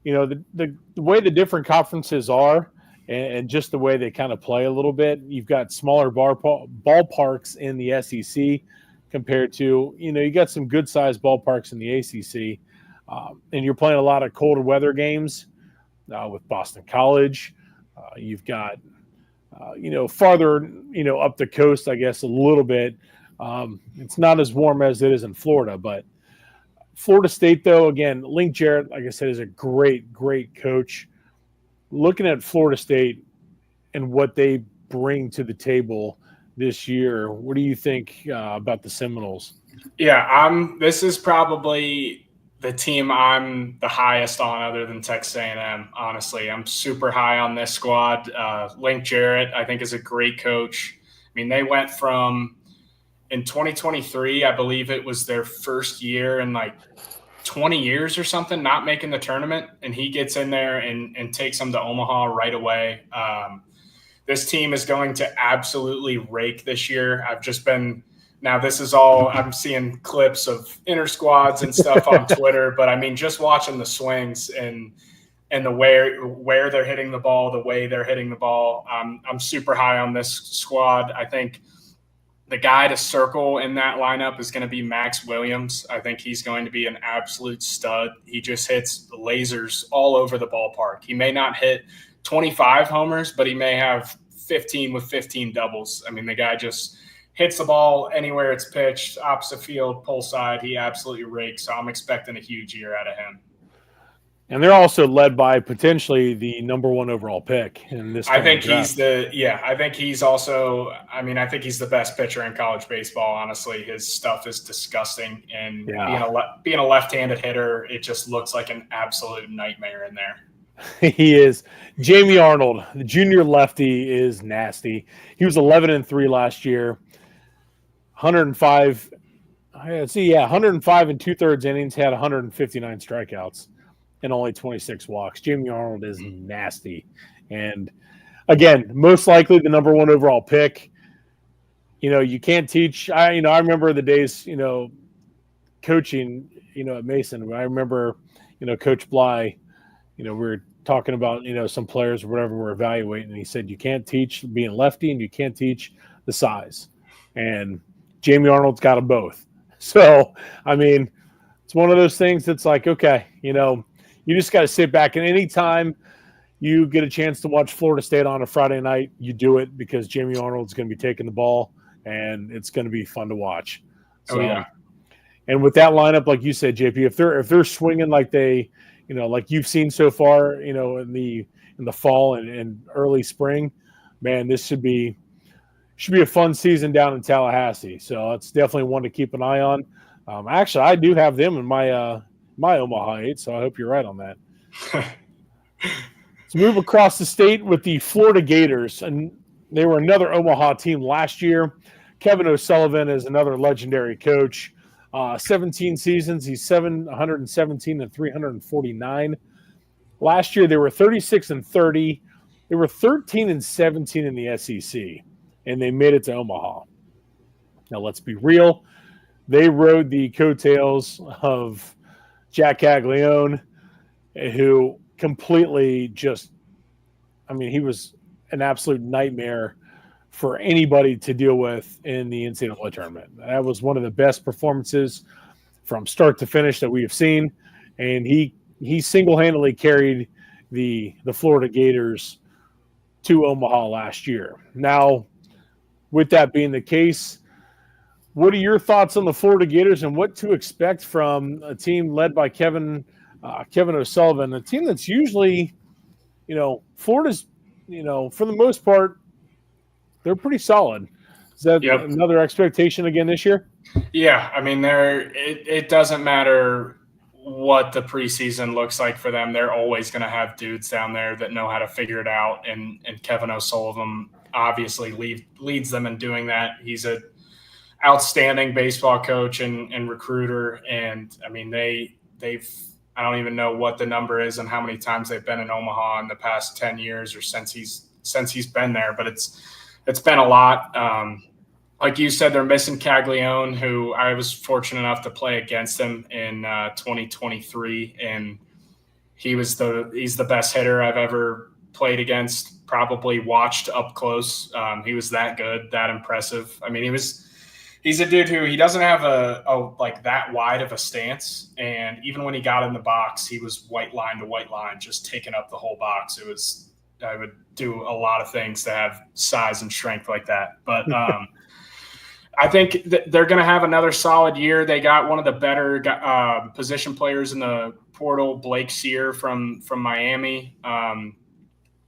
the way the different conferences are and just the way they kind of play a little bit. You've got smaller ballparks in the SEC compared to, you got some good-sized ballparks in the ACC. And you're playing a lot of colder weather games with Boston College. You've got, farther, up the coast, I guess, a little bit. It's not as warm as it is in Florida, but Florida State, though, again, Link Jarrett, like I said, is a great, great coach. Looking at Florida State and what they bring to the table this year, what do you think about the Seminoles? Yeah, this is probably the team I'm the highest on other than Texas A&M, honestly. I'm super high on this squad. Link Jarrett, I think, is a great coach. They went from – in 2023, I believe it was their first year in like 20 years or something, not making the tournament. And he gets in there and takes them to Omaha right away. This team is going to absolutely rake this year. I've just been Now, this is all I'm seeing clips of inter squads and stuff on Twitter, but I mean, just watching the swings and the where they're hitting the ball, the way they're hitting the ball. I'm super high on this squad. I think the guy to circle in that lineup is going to be Max Williams. I think he's going to be an absolute stud. He just hits lasers all over the ballpark. He may not hit 25 homers, but he may have 15 with 15 doubles. I mean, the guy just hits the ball anywhere it's pitched, opposite field, pull side. He absolutely rakes. So I'm expecting a huge year out of him. And they're also led by potentially the number 1 overall pick in this. I think he's I think he's also, I think he's the best pitcher in college baseball. Honestly, his stuff is disgusting. And being a left-handed hitter, it just looks like an absolute nightmare in there. He is. Jamie Arnold, the junior lefty, is nasty. He was 11-3 last year. 105 and 2/3 innings, had 159 strikeouts and only 26 walks. Jamie Arnold is nasty. And again, most likely the number 1 overall pick. You can't teach. I remember the days, coaching, at Mason. I remember, Coach Bly, we were talking about, some players or whatever we're evaluating. And he said, you can't teach being lefty and you can't teach the size. And Jamie Arnold's got them both. So, it's one of those things that's like, okay, you just got to sit back, and anytime you get a chance to watch Florida State on a Friday night, you do it because Jamie Arnold's going to be taking the ball, and it's going to be fun to watch. So, and with that lineup, like you said, JP, if they're swinging like they, like you've seen so far, in the fall and early spring, man, this should be a fun season down in Tallahassee. So it's definitely one to keep an eye on. Actually, I do have them in my my Omaha 8, so I hope you're right on that. Let's move across the state with the Florida Gators, and they were another Omaha team last year. Kevin O'Sullivan is another legendary coach. 17 seasons, he's 717 and 349. Last year, they were 36-30. They were 13-17 in the SEC, and they made it to Omaha. Now, let's be real. They rode the coattails of Jack Caglione, who completely he was an absolute nightmare for anybody to deal with in the NCAA tournament. That was one of the best performances from start to finish that we have seen, and he single-handedly carried the Florida Gators to Omaha last year. Now, with that being the case, what are your thoughts on the Florida Gators and what to expect from a team led by Kevin O'Sullivan, a team that's usually, Florida's, for the most part, they're pretty solid. Is that another expectation again this year? Yeah, it doesn't matter what the preseason looks like for them. They're always going to have dudes down there that know how to figure it out, and Kevin O'Sullivan obviously leads them in doing that. He's a outstanding baseball coach and recruiter. And they've, I don't even know what the number is and how many times they've been in Omaha in the past 10 years or since he's been there, but it's been a lot. Like you said, they're missing Caglione, who I was fortunate enough to play against him in 2023. And he's the best hitter I've ever played against, probably watched up close. He was that good, that impressive. He's a dude who he doesn't have a like that wide of a stance, and even when he got in the box, he was white line to white line, just taking up the whole box. I would do a lot of things to have size and strength like that. But I think they're going to have another solid year. They got one of the better position players in the portal, Blake Sear from Miami. I'm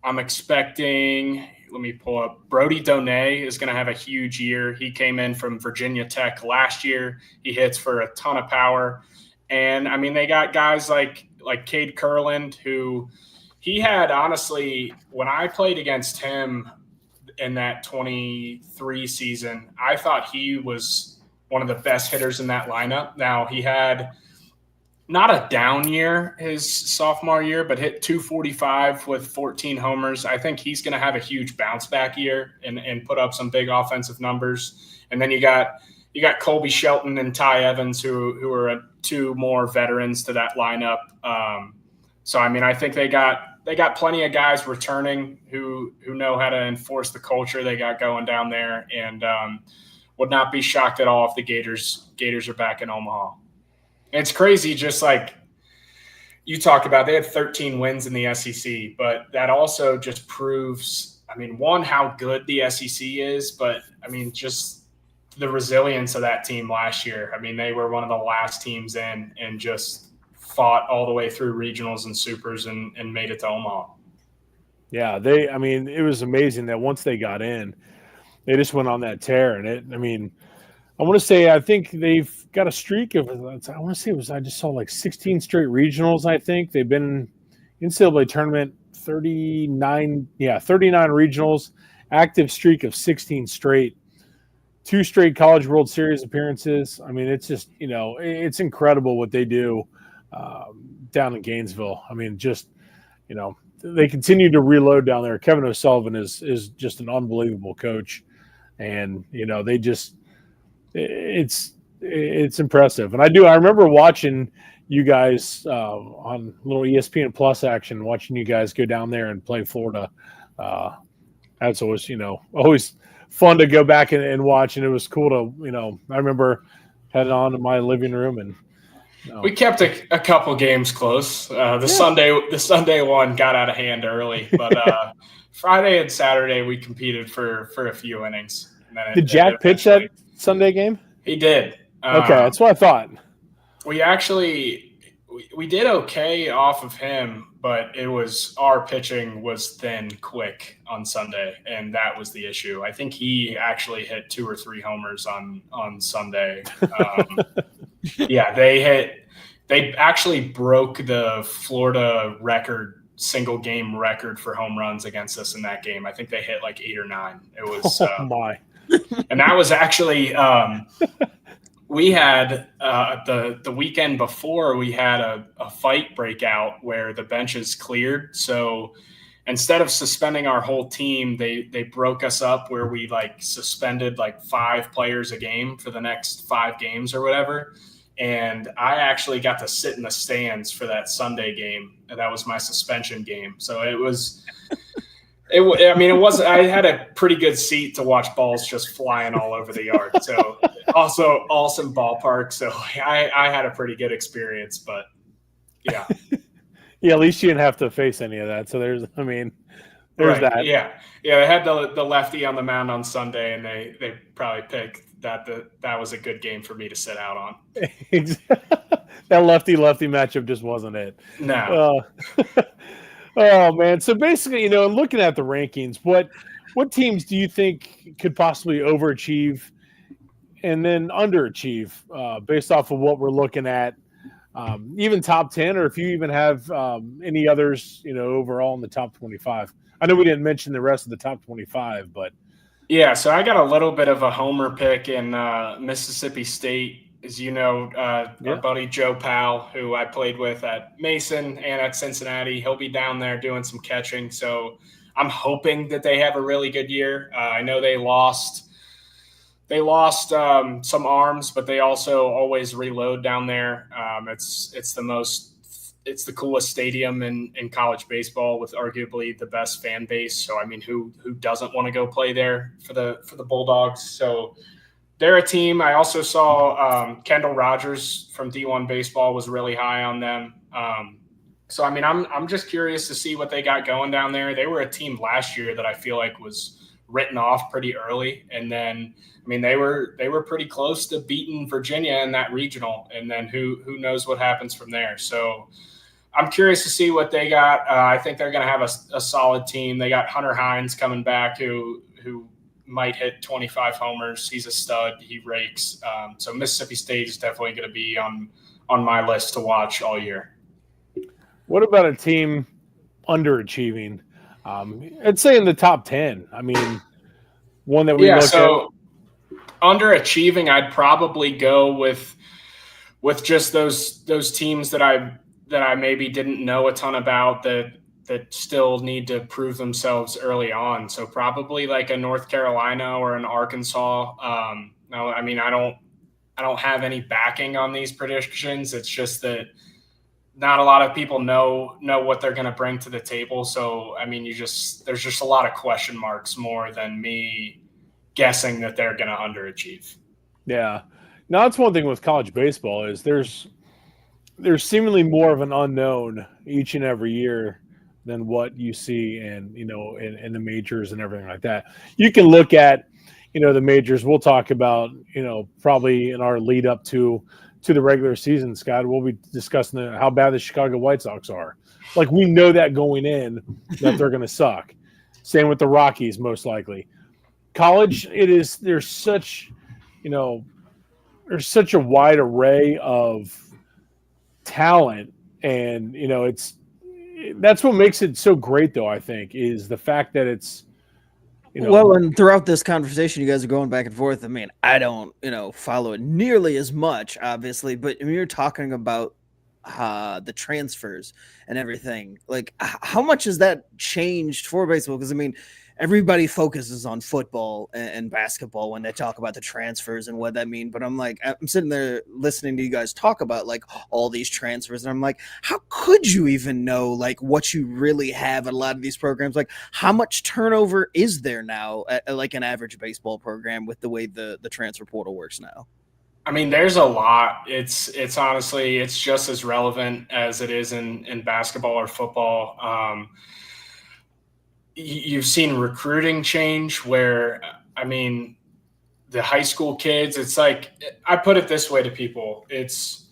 expecting. Let me pull up. Brody Donay is going to have a huge year. He came in from Virginia Tech last year. He hits for a ton of power. And, they got guys like Cade Kurland, who he had, honestly, when I played against him in that 23 season, I thought he was one of the best hitters in that lineup. Now, he had not a down year his sophomore year, but hit 245 with 14 homers. I think he's going to have a huge bounce back year and put up some big offensive numbers. And then you got you got Colby Shelton and Ty Evans, who are two more veterans to that lineup. So I mean, I think they got plenty of guys returning who know how to enforce the culture they got going down there, and would not be shocked at all if the Gators are back in Omaha. It's crazy, just like you talked about, they had 13 wins in the SEC, but that also just proves, I mean, one, how good the SEC is, but I mean, just the resilience of that team last year. I mean, they were one of the last teams in and just fought all the way through regionals and supers and made it to Omaha. Yeah, it was amazing that once they got in, they just went on that tear. And I want to say, I think they've got a streak of, I want to say I just saw like 16 straight regionals. I think they've been in NCAA tournament 39 regionals, active streak of 16 straight, 2 straight College World Series appearances. I mean, it's just, it's incredible what they do down in Gainesville. I mean, just, they continue to reload down there. Kevin O'Sullivan is just an unbelievable coach. And, they just, it's impressive. And I remember watching you guys on little ESPN Plus action, watching you guys go down there and play Florida. That's always fun to go back and watch. And it was cool to, I remember heading on to my living room and we kept a couple games close. The Sunday one got out of hand early, but Friday and Saturday we competed for a few innings. Did Jack pitch that Sunday game? He did. Okay, that's what I thought. We did okay off of him, but our pitching was thin quick on Sunday, and that was the issue. I think he actually hit 2 or 3 homers on Sunday. Yeah, they actually broke the Florida single game record for home runs against us in that game. I think they hit like 8 or 9. It was my. And that was actually we had the weekend before, we had a fight breakout where the benches cleared. So instead of suspending our whole team, they broke us up where we like suspended like 5 players a game for the next 5 games or whatever. And I actually got to sit in the stands for that Sunday game. And that was my suspension game. So it was I had a pretty good seat to watch balls just flying all over the yard. So also awesome ballpark. So I had a pretty good experience, but yeah. Yeah, at least you didn't have to face any of that. So there's right, that. Yeah. Yeah. They had the lefty on the mound on Sunday, and they probably picked that was a good game for me to sit out on. That lefty matchup just wasn't it. No. Oh man! So basically, looking at the rankings, what teams do you think could possibly overachieve and then underachieve based off of what we're looking at? Even top 10, or if you even have any others, overall in the top 25. I know we didn't mention the rest of the top 25, but yeah. So I got a little bit of a homer pick in Mississippi State. As you know, our buddy Joe Powell, who I played with at Mason and at Cincinnati, he'll be down there doing some catching. So I'm hoping that they have a really good year. I know they lost some arms, but they also always reload down there. It's the coolest stadium in college baseball with arguably the best fan base. So I mean, who doesn't want to go play there for the Bulldogs? So they're a team. I also saw Kendall Rogers from D1 Baseball was really high on them. So I mean, I'm just curious to see what they got going down there. They were a team last year that I feel like was written off pretty early, and then I mean they were pretty close to beating Virginia in that regional, and then who knows what happens from there. So I'm curious to see what they got. I think they're going to have a solid team. They got Hunter Hines coming back, who might hit 25 homers. He's a stud. He rakes. So Mississippi State is definitely going to be on my list to watch all year. What about a team underachieving? I'd say in the top 10. I mean, one that we look at. Underachieving, I'd probably go with just those teams that I maybe didn't know a ton about that still need to prove themselves early on. So probably like a North Carolina or an Arkansas. No, I mean, I don't have any backing on these predictions. It's just that not a lot of people know what they're going to bring to the table. So, I mean, there's just a lot of question marks more than me guessing that they're going to underachieve. Yeah. Now that's one thing with college baseball is there's seemingly more of an unknown each and every year than what you see in the majors and everything like that. You can look at, the majors. We'll talk about, probably in our lead up to the regular season, Scott. We'll be discussing how bad the Chicago White Sox are. Like, we know that going in that they're going to suck. Same with the Rockies, most likely. College, there's such a wide array of talent, and that's what makes it so great, though. I think is the fact that it's well, and throughout this conversation, you guys are going back and forth. I mean, I don't follow it nearly as much, obviously, but when you're talking about the transfers and everything, like how much has that changed for baseball? Because I mean, everybody focuses on football and basketball when they talk about the transfers and what that mean. But I'm sitting there listening to you guys talk about like all these transfers. And I'm like, how could you even know like what you really have at a lot of these programs? Like how much turnover is there now at like an average baseball program with the way the transfer portal works now? I mean, there's a lot. It's honestly, it's just as relevant as it is in basketball or football. You've seen recruiting change where, I mean, the high school kids, it's like, I put it this way to people. It's,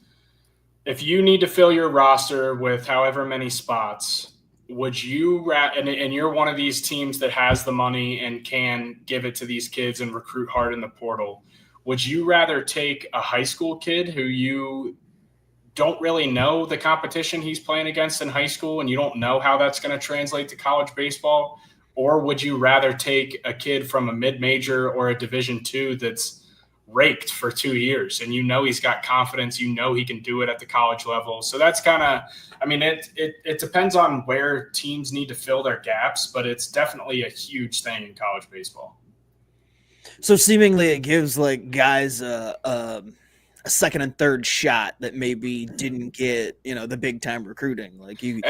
if you need to fill your roster with however many spots, would you, and you're one of these teams that has the money and can give it to these kids and recruit hard in the portal, would you rather take a high school kid who you don't really know the competition he's playing against in high school and you don't know how that's going to translate to college baseball? Or would you rather take a kid from a mid-major or a Division II that's raked for 2 years and he's got confidence, he can do it at the college level? So that's kind of, I mean, it depends on where teams need to fill their gaps, but it's definitely a huge thing in college baseball. So seemingly it gives like guys a second and third shot that maybe didn't get, the big time recruiting. Like you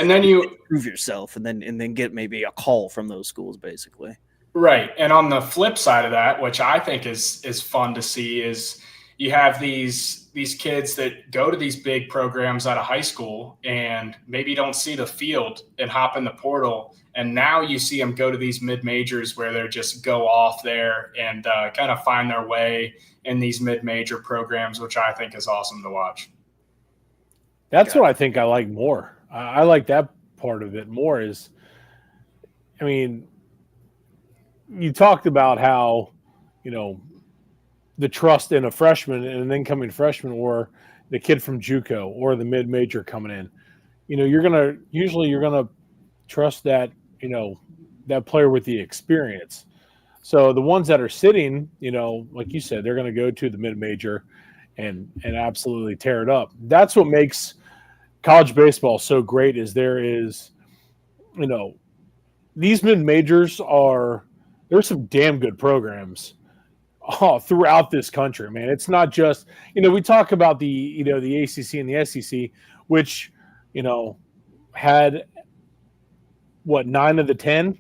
prove yourself and then get maybe a call from those schools basically. Right. And on the flip side of that, which I think is fun to see, is you have these kids that go to these big programs out of high school and maybe don't see the field and hop in the portal. And now you see them go to these mid-majors where they just go off there and kind of find their way in these mid-major programs, which I think is awesome to watch. That's what I think I like more. I like that part of it more is, I mean, you talked about how, the trust in a freshman and an incoming freshman or the kid from JUCO or the mid-major coming in, you're going to trust that, that player with the experience. So the ones that are sitting, like you said, they're going to go to the mid-major and absolutely tear it up. That's what makes college baseball so great is these mid-majors there's some damn good programs throughout this country, man. It's not just, we talk about the ACC and the SEC, which, had what, 9 of the 10?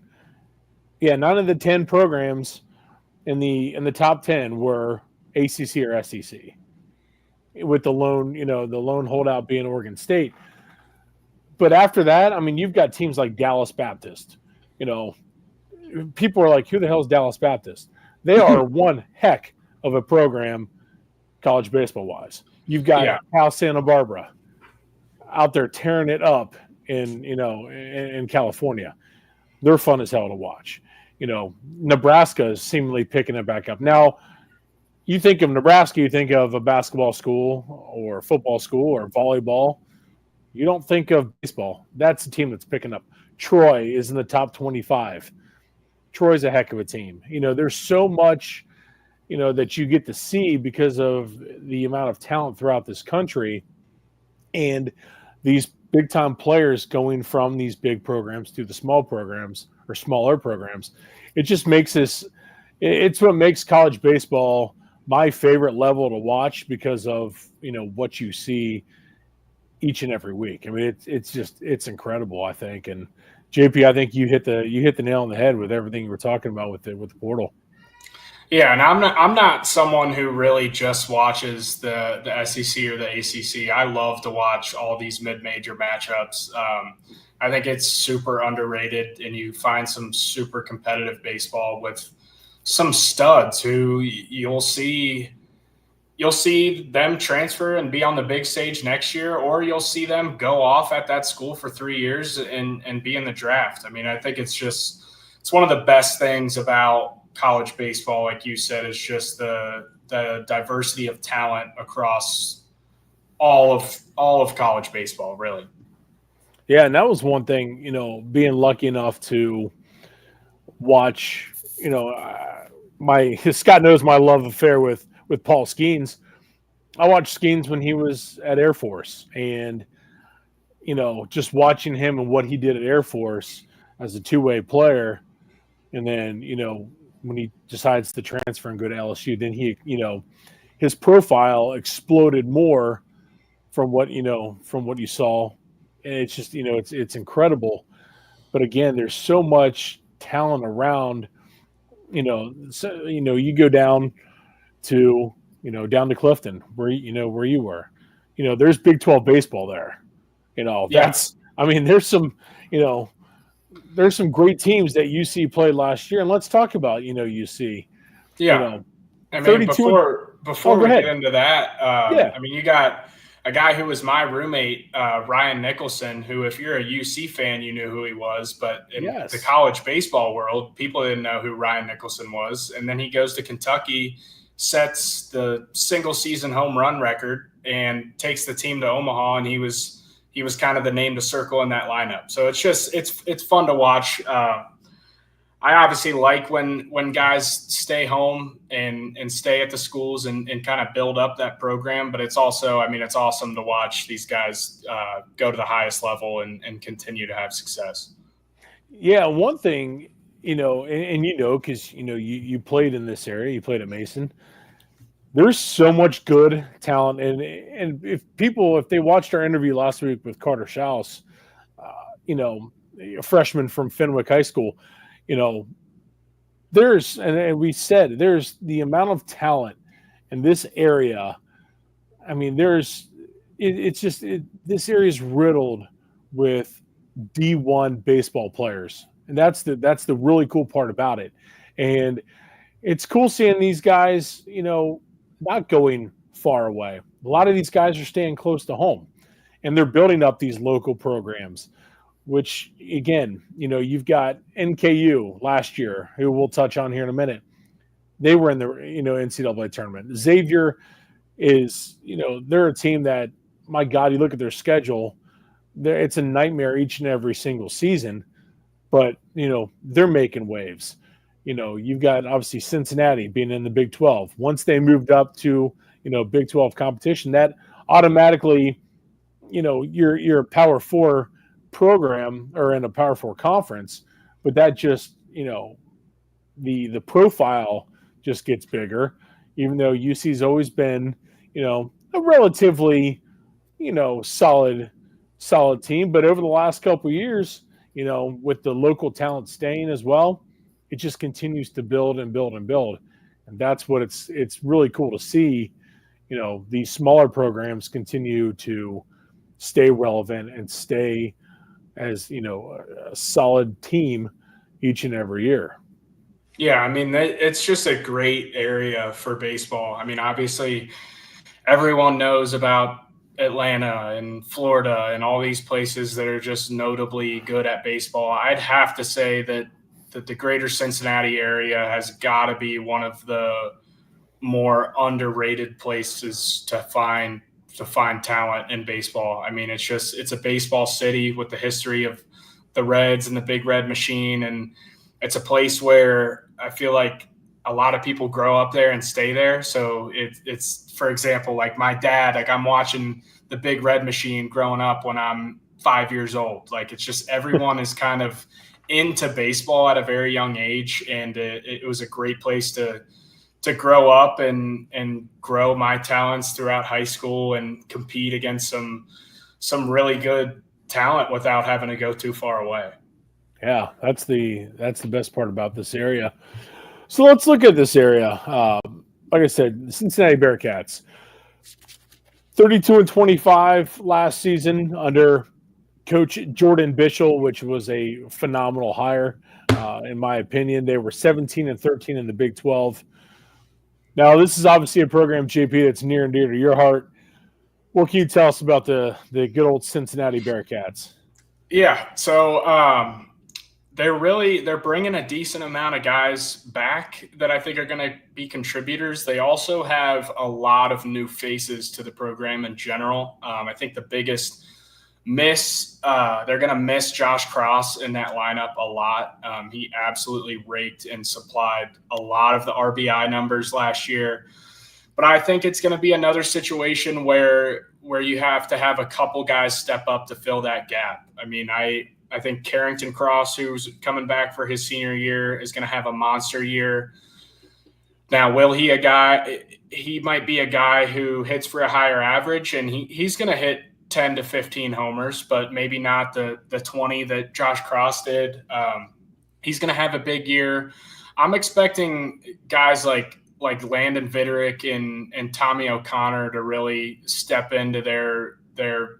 Yeah, 9 of the 10 programs in the top 10 were ACC or SEC, with the lone holdout being Oregon State. But after that, I mean, you've got teams like Dallas Baptist. People are like, who the hell is Dallas Baptist? They are one heck of a program, college baseball wise. You've got Cal Santa Barbara out there tearing it up in California. They're fun as hell to watch. Nebraska is seemingly picking it back up. Now, you think of Nebraska, you think of a basketball school or football school or volleyball. You don't think of baseball. That's the team that's picking up. Troy is in the top 25. Troy's a heck of a team. There's so much, that you get to see because of the amount of talent throughout this country and these big-time players going from these big programs to the small programs or smaller programs. It just makes it's what makes college baseball my favorite level to watch because of what you see each and every week. I mean, it's incredible. I think, and JP, I think you hit the nail on the head with everything you were talking about with the portal. Yeah, and I'm not someone who really just watches the SEC or the ACC. I love to watch all these mid-major matchups. I think it's super underrated, and you find some super competitive baseball with some studs who you'll see them transfer and be on the big stage next year, or you'll see them go off at that school for 3 years and be in the draft. I mean, I think it's one of the best things about college baseball, like you said, is just the diversity of talent across all of college baseball, really. Yeah, and that was one thing, being lucky enough to watch, my Scott knows my love affair with Paul Skeens. I watched Skeens when he was at Air Force, and just watching him and what he did at Air Force as a two-way player, and then when he decides to transfer and go to LSU, then his profile exploded more from what you saw, and it's just it's incredible. But again, there's so much talent around. So you go to down to Clifton where you were. There's Big 12 baseball there. Yeah, I mean, there's some great teams that UC played last year, and let's talk about UC. You yeah. know, I mean, 32. Oh, before go we get ahead. into that, Yeah. I mean, you got a guy who was my roommate, Ryan Nicholson, who, if you're a UC fan, you knew who he was. But in the Yes. college baseball world, people didn't know who Ryan Nicholson was. And then he goes to Kentucky, sets the single season home run record, and takes the team to Omaha. And he was kind of the name to circle in that lineup. So it's fun to watch. I obviously like when guys stay home and stay at the schools and kind of build up that program. But it's also, I mean, it's awesome to watch these guys go to the highest level and continue to have success. Yeah. One thing, and because you played in this area, you played at Mason. There's so much good talent, and if they watched our interview last week with Carter Schaus, uh, a freshman from Fenwick High School, you know, and we said there's the amount of talent in this area. I mean, it's just this area is riddled with D1 baseball players, and that's the really cool part about it. And it's cool seeing these guys, not going far away. A lot of these guys are staying close to home, and they're building up these local programs. Which again, you've got NKU last year, who we'll touch on here in a minute. They were in the NCAA tournament. Xavier is, they're a team that, my God, you look at their schedule, it's a nightmare each and every single season. But they're making waves. You've got obviously Cincinnati being in the Big 12. Once they moved up to Big 12 competition, that automatically you're a Power Four program or in a Power Four conference, but that just the profile just gets bigger. Even though UC's always been a relatively solid team, but over the last couple of years, with the local talent staying as well, it just continues to build and build and build, and that's what it's really cool to see. These smaller programs continue to stay relevant and stay as a solid team each and every year. Yeah, I mean, it's just a great area for baseball. I mean, obviously, everyone knows about Atlanta and Florida and all these places that are just notably good at baseball. I'd have to say that the greater Cincinnati area has got to be one of the more underrated places to find talent in baseball. I mean, it's a baseball city with the history of the Reds and the Big Red Machine, and it's a place where I feel like a lot of people grow up there and stay there. So it's for example, like my dad, like I'm watching the Big Red Machine growing up when I'm 5 years old. Like it's just everyone is kind of into baseball at a very young age, and it was a great place grow up and grow my talents throughout high school and compete against some really good talent without having to go too far away. Yeah, that's the best part about this area. So let's look at this area. Like I said, the Cincinnati Bearcats, 32-25 last season under Coach Jordan Bischel, which was a phenomenal hire, in my opinion. They were 17-13 in the Big 12. Now, this is obviously a program, JP, that's near and dear to your heart. What can you tell us about the good old Cincinnati Bearcats? Yeah, so they're bringing a decent amount of guys back that I think are going to be contributors. They also have a lot of new faces to the program in general. I think the biggest miss, they're going to miss Josh Cross in that lineup a lot. He absolutely raked and supplied a lot of the RBI numbers last year. But I think it's going to be another situation where you have to have a couple guys step up to fill that gap. I mean, I think Carrington Cross, who's coming back for his senior year, is going to have a monster year. Now, he might be a guy who hits for a higher average, and he's going to hit 10 to 15 homers, but maybe not the 20 that Josh Cross did. He's going to have a big year. I'm expecting guys like Landon Viderick and Tommy O'Connor to really step into their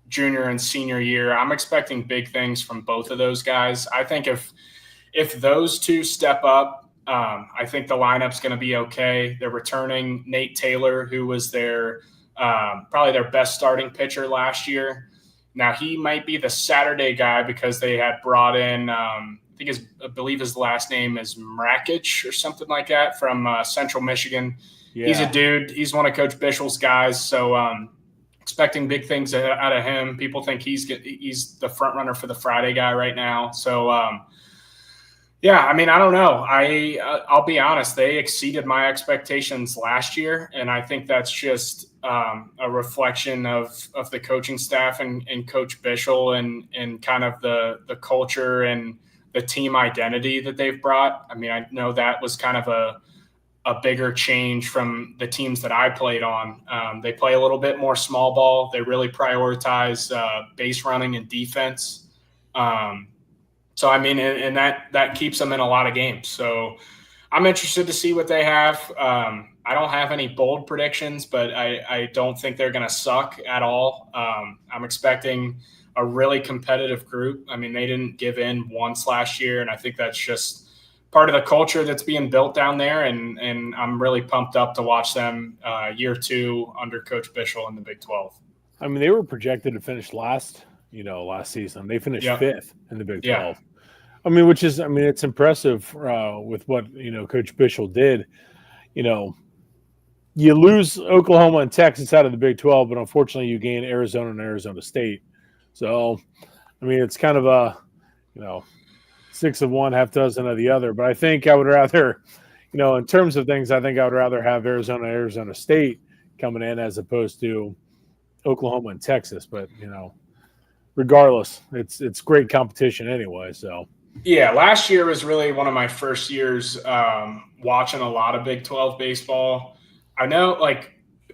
junior and senior year. I'm expecting big things from both of those guys. I think if those two step up, I think the lineup's going to be okay. They're returning Nate Taylor, who was probably their best starting pitcher last year. Now, he might be the Saturday guy because they had brought in I believe his last name is Mrakic or something like that from Central Michigan. Yeah. He's a dude. He's one of Coach Bischel's guys. So expecting big things out of him. People think he's the front runner for the Friday guy right now. So, yeah, I mean, I don't know. I'll be honest. They exceeded my expectations last year, and I think that's just a reflection of the coaching staff and Coach Bischel and kind of the culture and the team identity that they've brought. I mean, I know that was kind of a bigger change from the teams that I played on. They play a little bit more small ball. They really prioritize base running and defense. So, I mean, and that keeps them in a lot of games. So I'm interested to see what they have. I don't have any bold predictions, but I don't think they're going to suck at all. I'm expecting a really competitive group. I mean, they didn't give in once last year, and I think that's just part of the culture that's being built down there, and I'm really pumped up to watch them year 2 under Coach Bischel in the Big 12. I mean, they were projected to finish last season. They finished 5th in the Big 12. Yeah. I mean, it's impressive with what, Coach Bischel did. You lose Oklahoma and Texas out of the Big 12, but unfortunately you gain Arizona and Arizona State. So, I mean, it's kind of a, 6 of one, half dozen of the other. But I think I would rather, in terms of things, I think I would rather have Arizona State coming in as opposed to Oklahoma and Texas. But, regardless, it's great competition anyway. So, yeah, last year was really one of my first years watching a lot of Big 12 baseball. I know,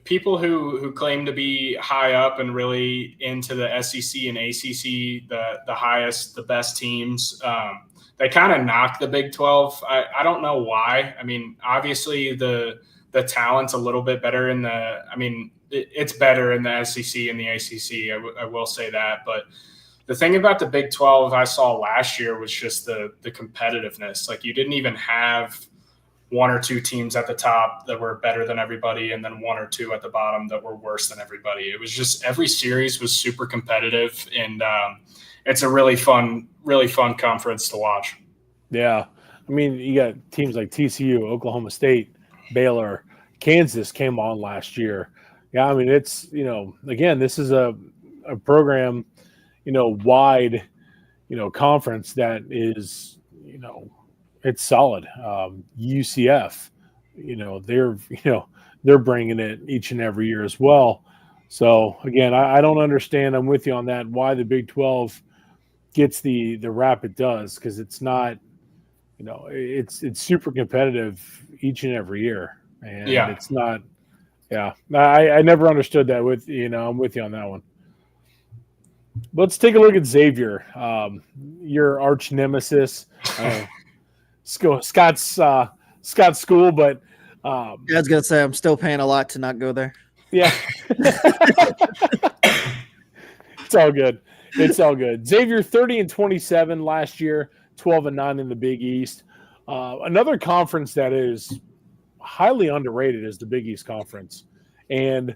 people who claim to be high up and really into the SEC and ACC, the best teams, they kind of knock the Big 12. I don't know why. I mean, obviously the talent's a little bit better it's better in the SEC and the ACC. I will say that. But the thing about the Big 12 I saw last year was just the competitiveness. You didn't even have one or two teams at the top that were better than everybody, and then one or two at the bottom that were worse than everybody. It was just every series was super competitive, and it's a really fun conference to watch. Yeah. I mean, you got teams like TCU, Oklahoma State, Baylor, Kansas came on last year. Yeah, I mean, it's, again, this is a program, wide, conference that is, it's solid. UCF, they're bringing it each and every year as well. So again, I don't understand. I'm with you on that. Why the Big 12 gets the rap it does, because it's not, it's super competitive, each and every year, and Yeah. it's not. Yeah, I never understood that. I'm with you on that one. Let's take a look at Xavier, your arch nemesis. Scott's school, but I was gonna say I'm still paying a lot to not go there. yeah, it's all good. It's all good. Xavier 30-27 last year, 12-9 in the Big East. Another conference that is highly underrated is the Big East Conference. And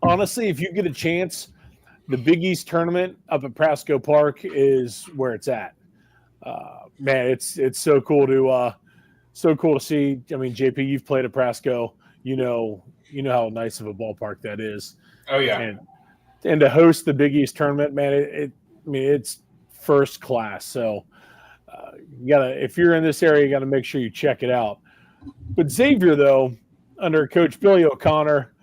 honestly, if you get a chance, the Big East tournament up at Prasco Park is where it's at. Man, it's so cool to see. I mean, JP, you've played at Prasco. You know how nice of a ballpark that is. Oh yeah. And to host the Big East tournament, man, it's first class. So if you're in this area, you gotta make sure you check it out. But Xavier, though, under Coach Billy O'Connor,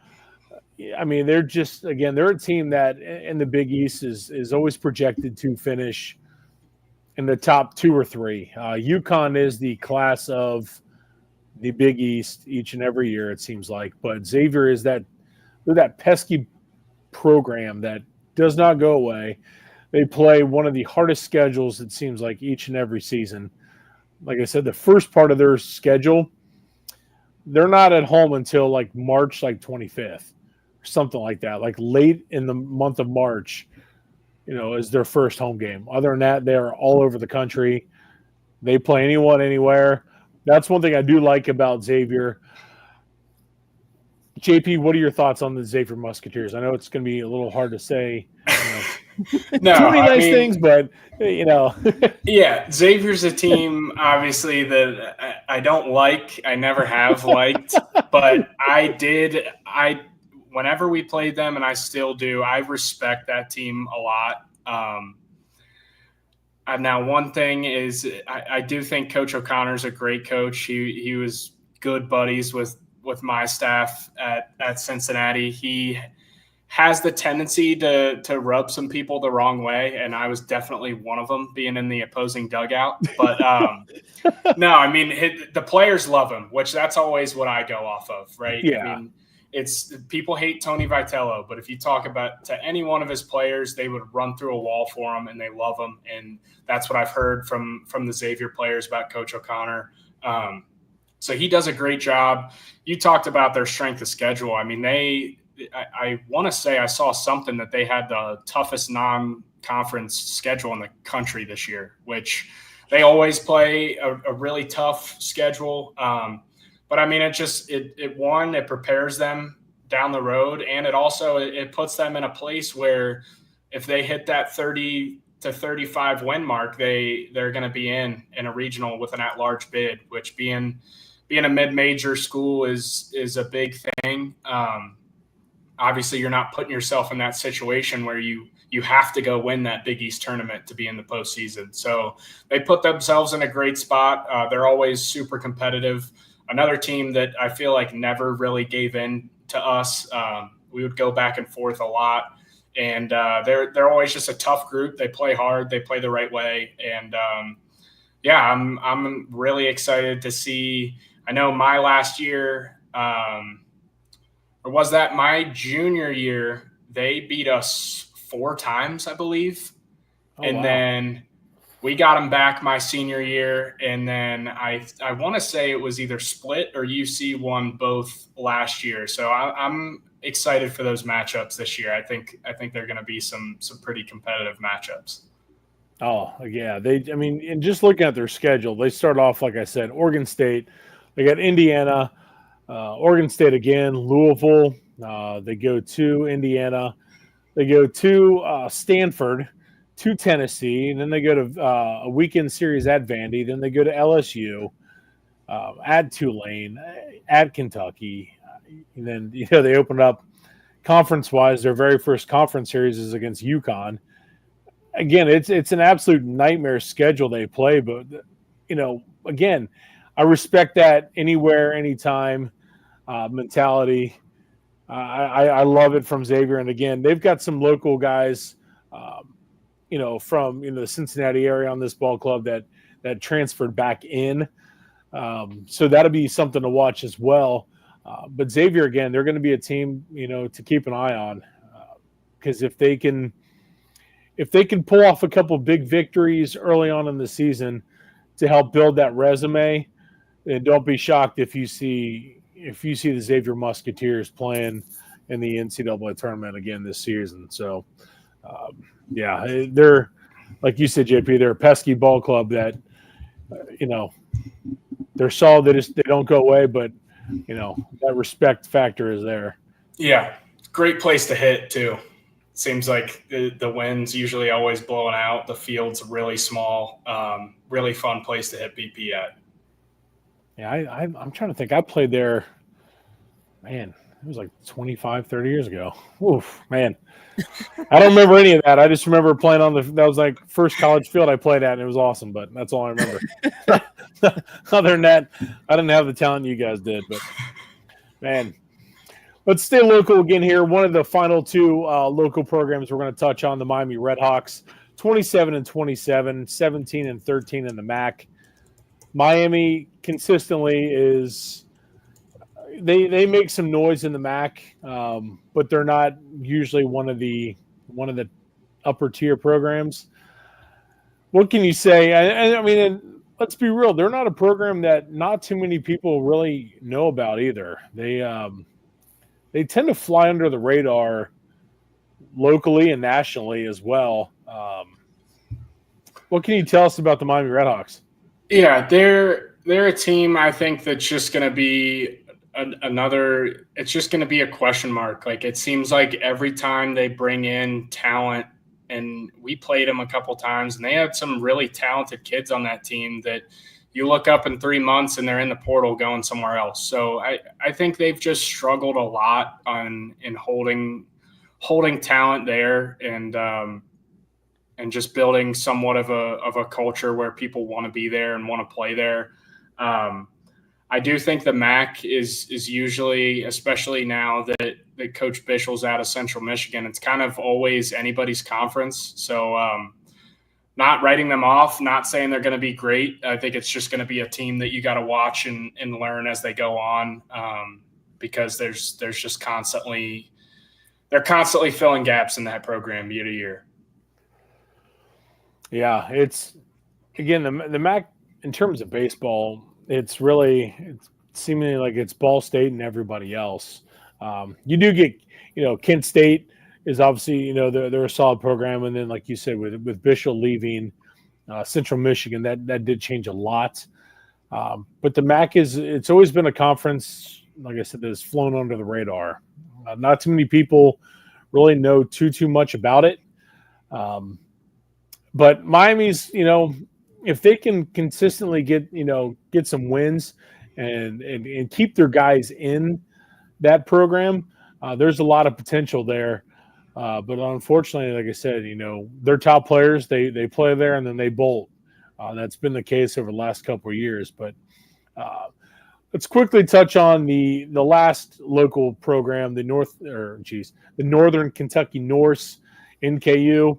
I mean, they're a team that in the Big East is always projected to finish in the top 2 or 3. UConn is the class of the Big East each and every year, it seems like. But Xavier is that pesky program that does not go away. They play one of the hardest schedules, it seems like, each and every season. Like I said, the first part of their schedule, they're not at home until like March 25th or something like that. Like late in the month of March, is their first home game. Other than that, they're all over the country. They play anyone, anywhere. That's one thing I do like about Xavier. JP, what are your thoughts on the Xavier Musketeers? I know it's going to be a little hard to say. No, too many nice things, but Yeah, Xavier's a team, obviously, that I don't like. I never have liked, but whenever we played them, and I still do, I respect that team a lot. Now, one thing is, I do think Coach O'Connor's a great coach. He was good buddies with my staff at Cincinnati. He has the tendency to rub some people the wrong way, and I was definitely one of them, being in the opposing dugout. But no, I mean, the players love him, which that's always what I go off of, right? Yeah. I mean, it's people hate Tony Vitello, but if you talk about to any one of his players, they would run through a wall for him, and they love him. And that's what I've heard from the Xavier players about Coach O'Connor. So he does a great job. You talked about their strength of schedule. I mean, I want to say I saw something that they had the toughest non-conference schedule in the country this year, which they always play a really tough schedule. But I mean, it prepares them down the road, and it puts them in a place where if they hit that 30 to 35 win mark, they're going to be in a regional with an at-large bid, which being a mid-major school is a big thing. Obviously, you're not putting yourself in that situation where you have to go win that Big East tournament to be in the postseason. So they put themselves in a great spot. They're always super competitive. Another team that I feel like never really gave in to us. We would go back and forth a lot, and they're always just a tough group. They play hard. They play the right way, and I'm really excited to see. I know my last year. Or was that my junior year? They beat us 4 times, I believe. Wow. Then we got them back my senior year. And then I want to say it was either split or UC won both last year. So I'm excited for those matchups this year. I think they're going to be some pretty competitive matchups. Oh, yeah. And just looking at their schedule, they start off, like I said, Oregon State. They got Indiana. Oregon State again, Louisville. They go to Indiana. They go to Stanford, to Tennessee. And then they go to a weekend series at Vandy. Then they go to LSU, at Tulane, at Kentucky. And then they open up conference-wise. Their very first conference series is against UConn. Again, it's an absolute nightmare schedule they play. But again, I respect that anywhere, anytime mentality. I love it from Xavier. And again, they've got some local guys, from the Cincinnati area on this ball club that transferred back in. So that'll be something to watch as well. But Xavier, again, they're going to be a team, to keep an eye on, because if they can pull off a couple big victories early on in the season to help build that resume, then don't be shocked if you see the Xavier Musketeers playing in the NCAA tournament again this season. So, yeah, they're, like you said, JP, they're a pesky ball club that, they're solid. They don't go away, but that respect factor is there. Yeah, great place to hit too. Seems like the wind's usually always blowing out. The field's really small. Really fun place to hit BP at. Yeah, I'm trying to think. I played there, man, it was like 25, 30 years ago. Oof, man. I don't remember any of that. I just remember playing that was like first college field I played at, and it was awesome, but that's all I remember. Other than that, I didn't have the talent you guys did, but man. Let's stay local again here. One of the final two local programs we're going to touch on, the Miami Redhawks, 27-27, 17-13 in the MAC. Miami consistently is they make some noise in the MAC, but they're not usually one of the upper tier programs. What can you say? I mean, let's be real. They're not a program that not too many people really know about either. They tend to fly under the radar locally and nationally as well. What can you tell us about the Miami Redhawks? Yeah, they're a team, I think, that's just going to be it's just going to be a question mark. Like, it seems like every time they bring in talent, and we played them a couple times, and they had some really talented kids on that team that you look up in 3 months and they're in the portal going somewhere else. So I think they've just struggled a lot in holding talent there and just building somewhat of a culture where people want to be there and want to play there. I do think the MAC is usually, especially now that Coach Bischel's out of Central Michigan, it's kind of always anybody's conference. So not writing them off, not saying they're going to be great. I think it's just going to be a team that you got to watch and learn as they go on, because there's just constantly filling gaps in that program year to year. Yeah, it's again the MAC in terms of baseball. It's seemingly like it's Ball State and everybody else. You do get Kent State is obviously they're a solid program, and then like you said with Bischel leaving Central Michigan, that did change a lot. But the MAC it's always been a conference, like I said, that's flown under the radar. Not too many people really know too much about it. But Miami's, if they can consistently get some wins and keep their guys in that program, there's a lot of potential there. But unfortunately, like I said, their top players, they play there and then they bolt. That's been the case over the last couple of years. But let's quickly touch on the last local program, the Northern Kentucky Norse, NKU.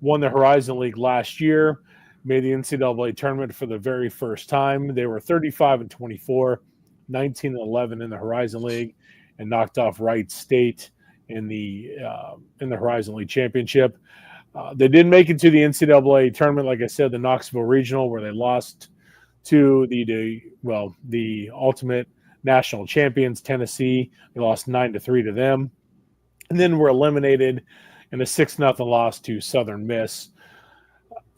Won the Horizon League last year, made the NCAA tournament for the very first time. They were 35-24, 19-11 in the Horizon League, and knocked off Wright State in the Horizon League championship. They did make it to the NCAA tournament, like I said, the Knoxville Regional, where they lost to the ultimate national champions, Tennessee. They lost 9-3 to them, and then were eliminated in a 6-0 loss to Southern Miss.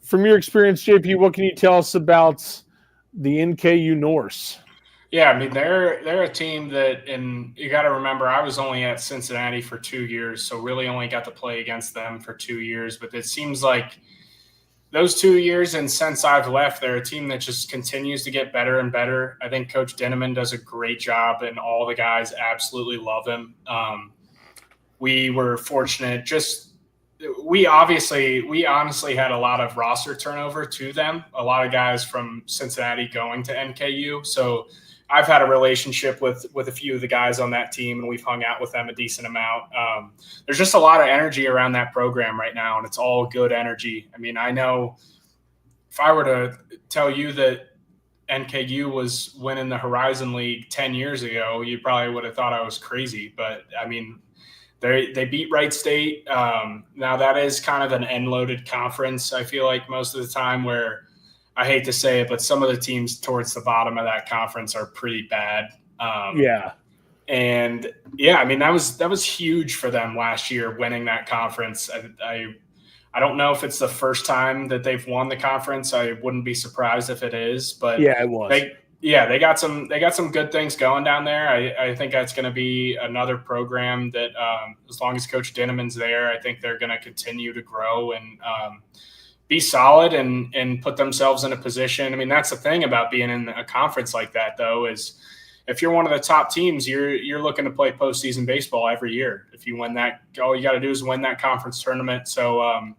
From your experience, JP, what can you tell us about the NKU Norse? Yeah, I mean, they're a team that, and you got to remember, I was only at Cincinnati for 2 years, so really only got to play against them for 2 years. But it seems like those 2 years, and since I've left, they're a team that just continues to get better and better. I think Coach Dinneman does a great job, and all the guys absolutely love him. We were fortunate. We honestly had a lot of roster turnover to them. A lot of guys from Cincinnati going to NKU. So I've had a relationship with a few of the guys on that team, and we've hung out with them a decent amount. There's just a lot of energy around that program right now, and it's all good energy. I mean, I know if I were to tell you that NKU was winning the Horizon League 10 years ago, you probably would have thought I was crazy. But I mean, they beat Wright State. Now that is kind of an end-loaded conference, I feel like, most of the time, where I hate to say it, but some of the teams towards the bottom of that conference are pretty bad. Yeah. And yeah, I mean, that was huge for them last year, winning that conference. I don't know if it's the first time that they've won the conference. I wouldn't be surprised if it is, but yeah, it was. They got some good things going down there. I think that's going to be another program that, as long as Coach Dinneman's there, I think they're going to continue to grow and be solid and put themselves in a position. I mean, that's the thing about being in a conference like that, though, is if you're one of the top teams, you're looking to play postseason baseball every year. If you win that, all you got to do is win that conference tournament. So,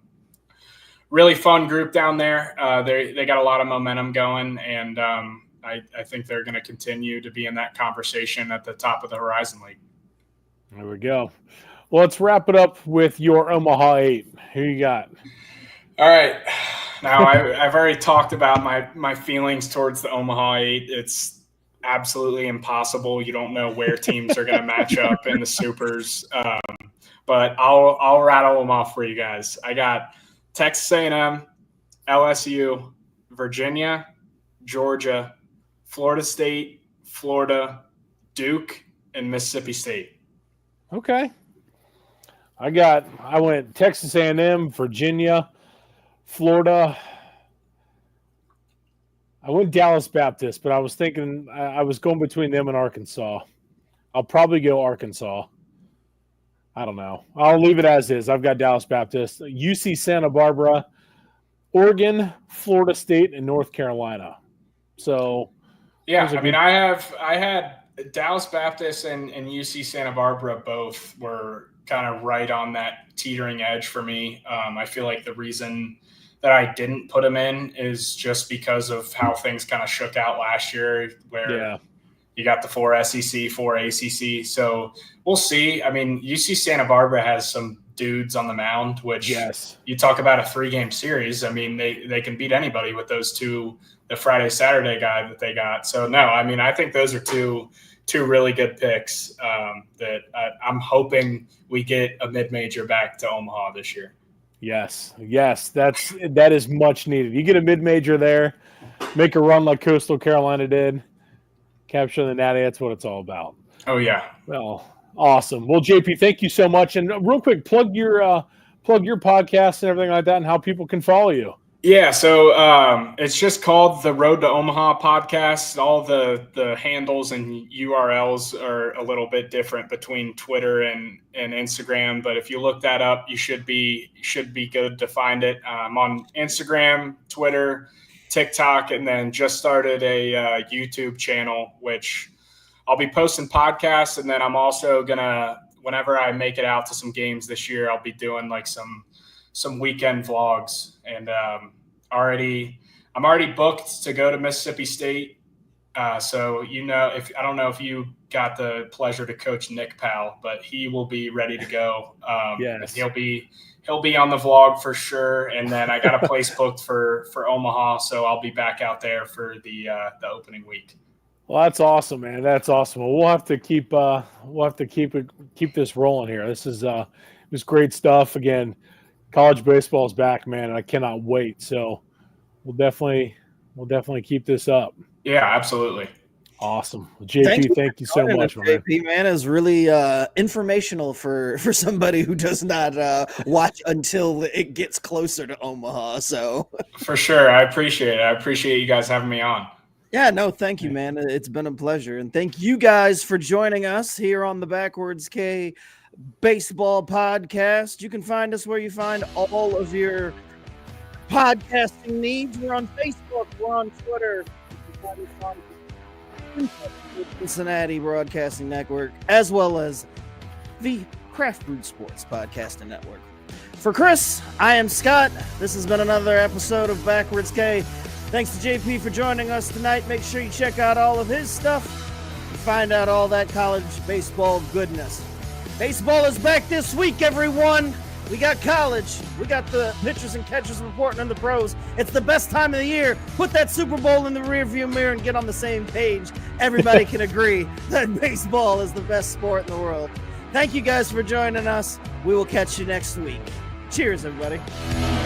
really fun group down there. They got a lot of momentum going, and I think they're going to continue to be in that conversation at the top of the Horizon League. There we go. Well, let's wrap it up with your Omaha 8. Who you got? All right. Now, I've already talked about my feelings towards the Omaha 8. It's absolutely impossible. You don't know where teams are going to match up in the supers. But I'll rattle them off for you guys. I got Texas A&M, LSU, Virginia, Georgia, Florida State, Florida, Duke, and Mississippi State. Okay. I went Texas A&M, Virginia, Florida. I went Dallas Baptist, but I was thinking I was going between them and Arkansas. I'll probably go Arkansas. I don't know. I'll leave it as is. I've got Dallas Baptist, UC Santa Barbara, Oregon, Florida State, and North Carolina. So, yeah, I mean, I had Dallas Baptist and UC Santa Barbara both were kind of right on that teetering edge for me. I feel like the reason that I didn't put them in is just because of how things kind of shook out last year, where you got the 4 SEC, 4 ACC. So we'll see. I mean, UC Santa Barbara has some dudes on the mound, which you talk about a 3-game series. I mean, they can beat anybody with those two, the Friday, Saturday guy that they got. So no, I mean, I think those are two really good picks that I'm hoping we get a mid-major back to Omaha this year. Yes, that is much needed. You get a mid-major there, make a run like Coastal Carolina did, capture the natty. That's what it's all about. Oh yeah. Well, awesome. Well, JP, thank you so much. And real quick, plug your podcast and everything like that, and how people can follow you. Yeah, so it's just called the Road to Omaha podcast. All the handles and URLs are a little bit different between Twitter and Instagram, but if you look that up, you should be good to find it. I'm on Instagram, Twitter, TikTok, and then just started a YouTube channel, which I'll be posting podcasts, and then I'm also gonna, whenever I make it out to some games this year, I'll be doing like some weekend vlogs, and I'm already booked to go to Mississippi State. So I don't know if you got the pleasure to coach Nick Powell, but he will be ready to go. Yes. He'll be on the vlog for sure. And then I got a place booked for Omaha, so I'll be back out there for the opening week. Well, that's awesome, man. That's awesome. Well, we'll have to keep this rolling here. This is great stuff. Again, college baseball is back, man, and I cannot wait. So we'll definitely keep this up. Yeah, absolutely. Awesome. JP, thank you so much, man. JP, man, is really informational for somebody who does not watch until it gets closer to Omaha. So for sure. I appreciate it. I appreciate you guys having me on. Yeah, no, thank you, man. It's been a pleasure. And thank you guys for joining us here on the Backwards K Baseball Podcast. You can find us where you find all of your podcasting needs. We're on Facebook. We're on Twitter. You can find us on Cincinnati Broadcasting Network, as well as the Craft Brewed Sports Podcasting Network. For Chris, I am Scott. This has been another episode of Backwards K. Thanks to JP for joining us tonight. Make sure you check out all of his stuff and find out all that college baseball goodness. Baseball is back this week, everyone. We got college. We got the pitchers and catchers reporting on the pros. It's the best time of the year. Put that Super Bowl in the rearview mirror and get on the same page. Everybody can agree that baseball is the best sport in the world. Thank you guys for joining us. We will catch you next week. Cheers, everybody.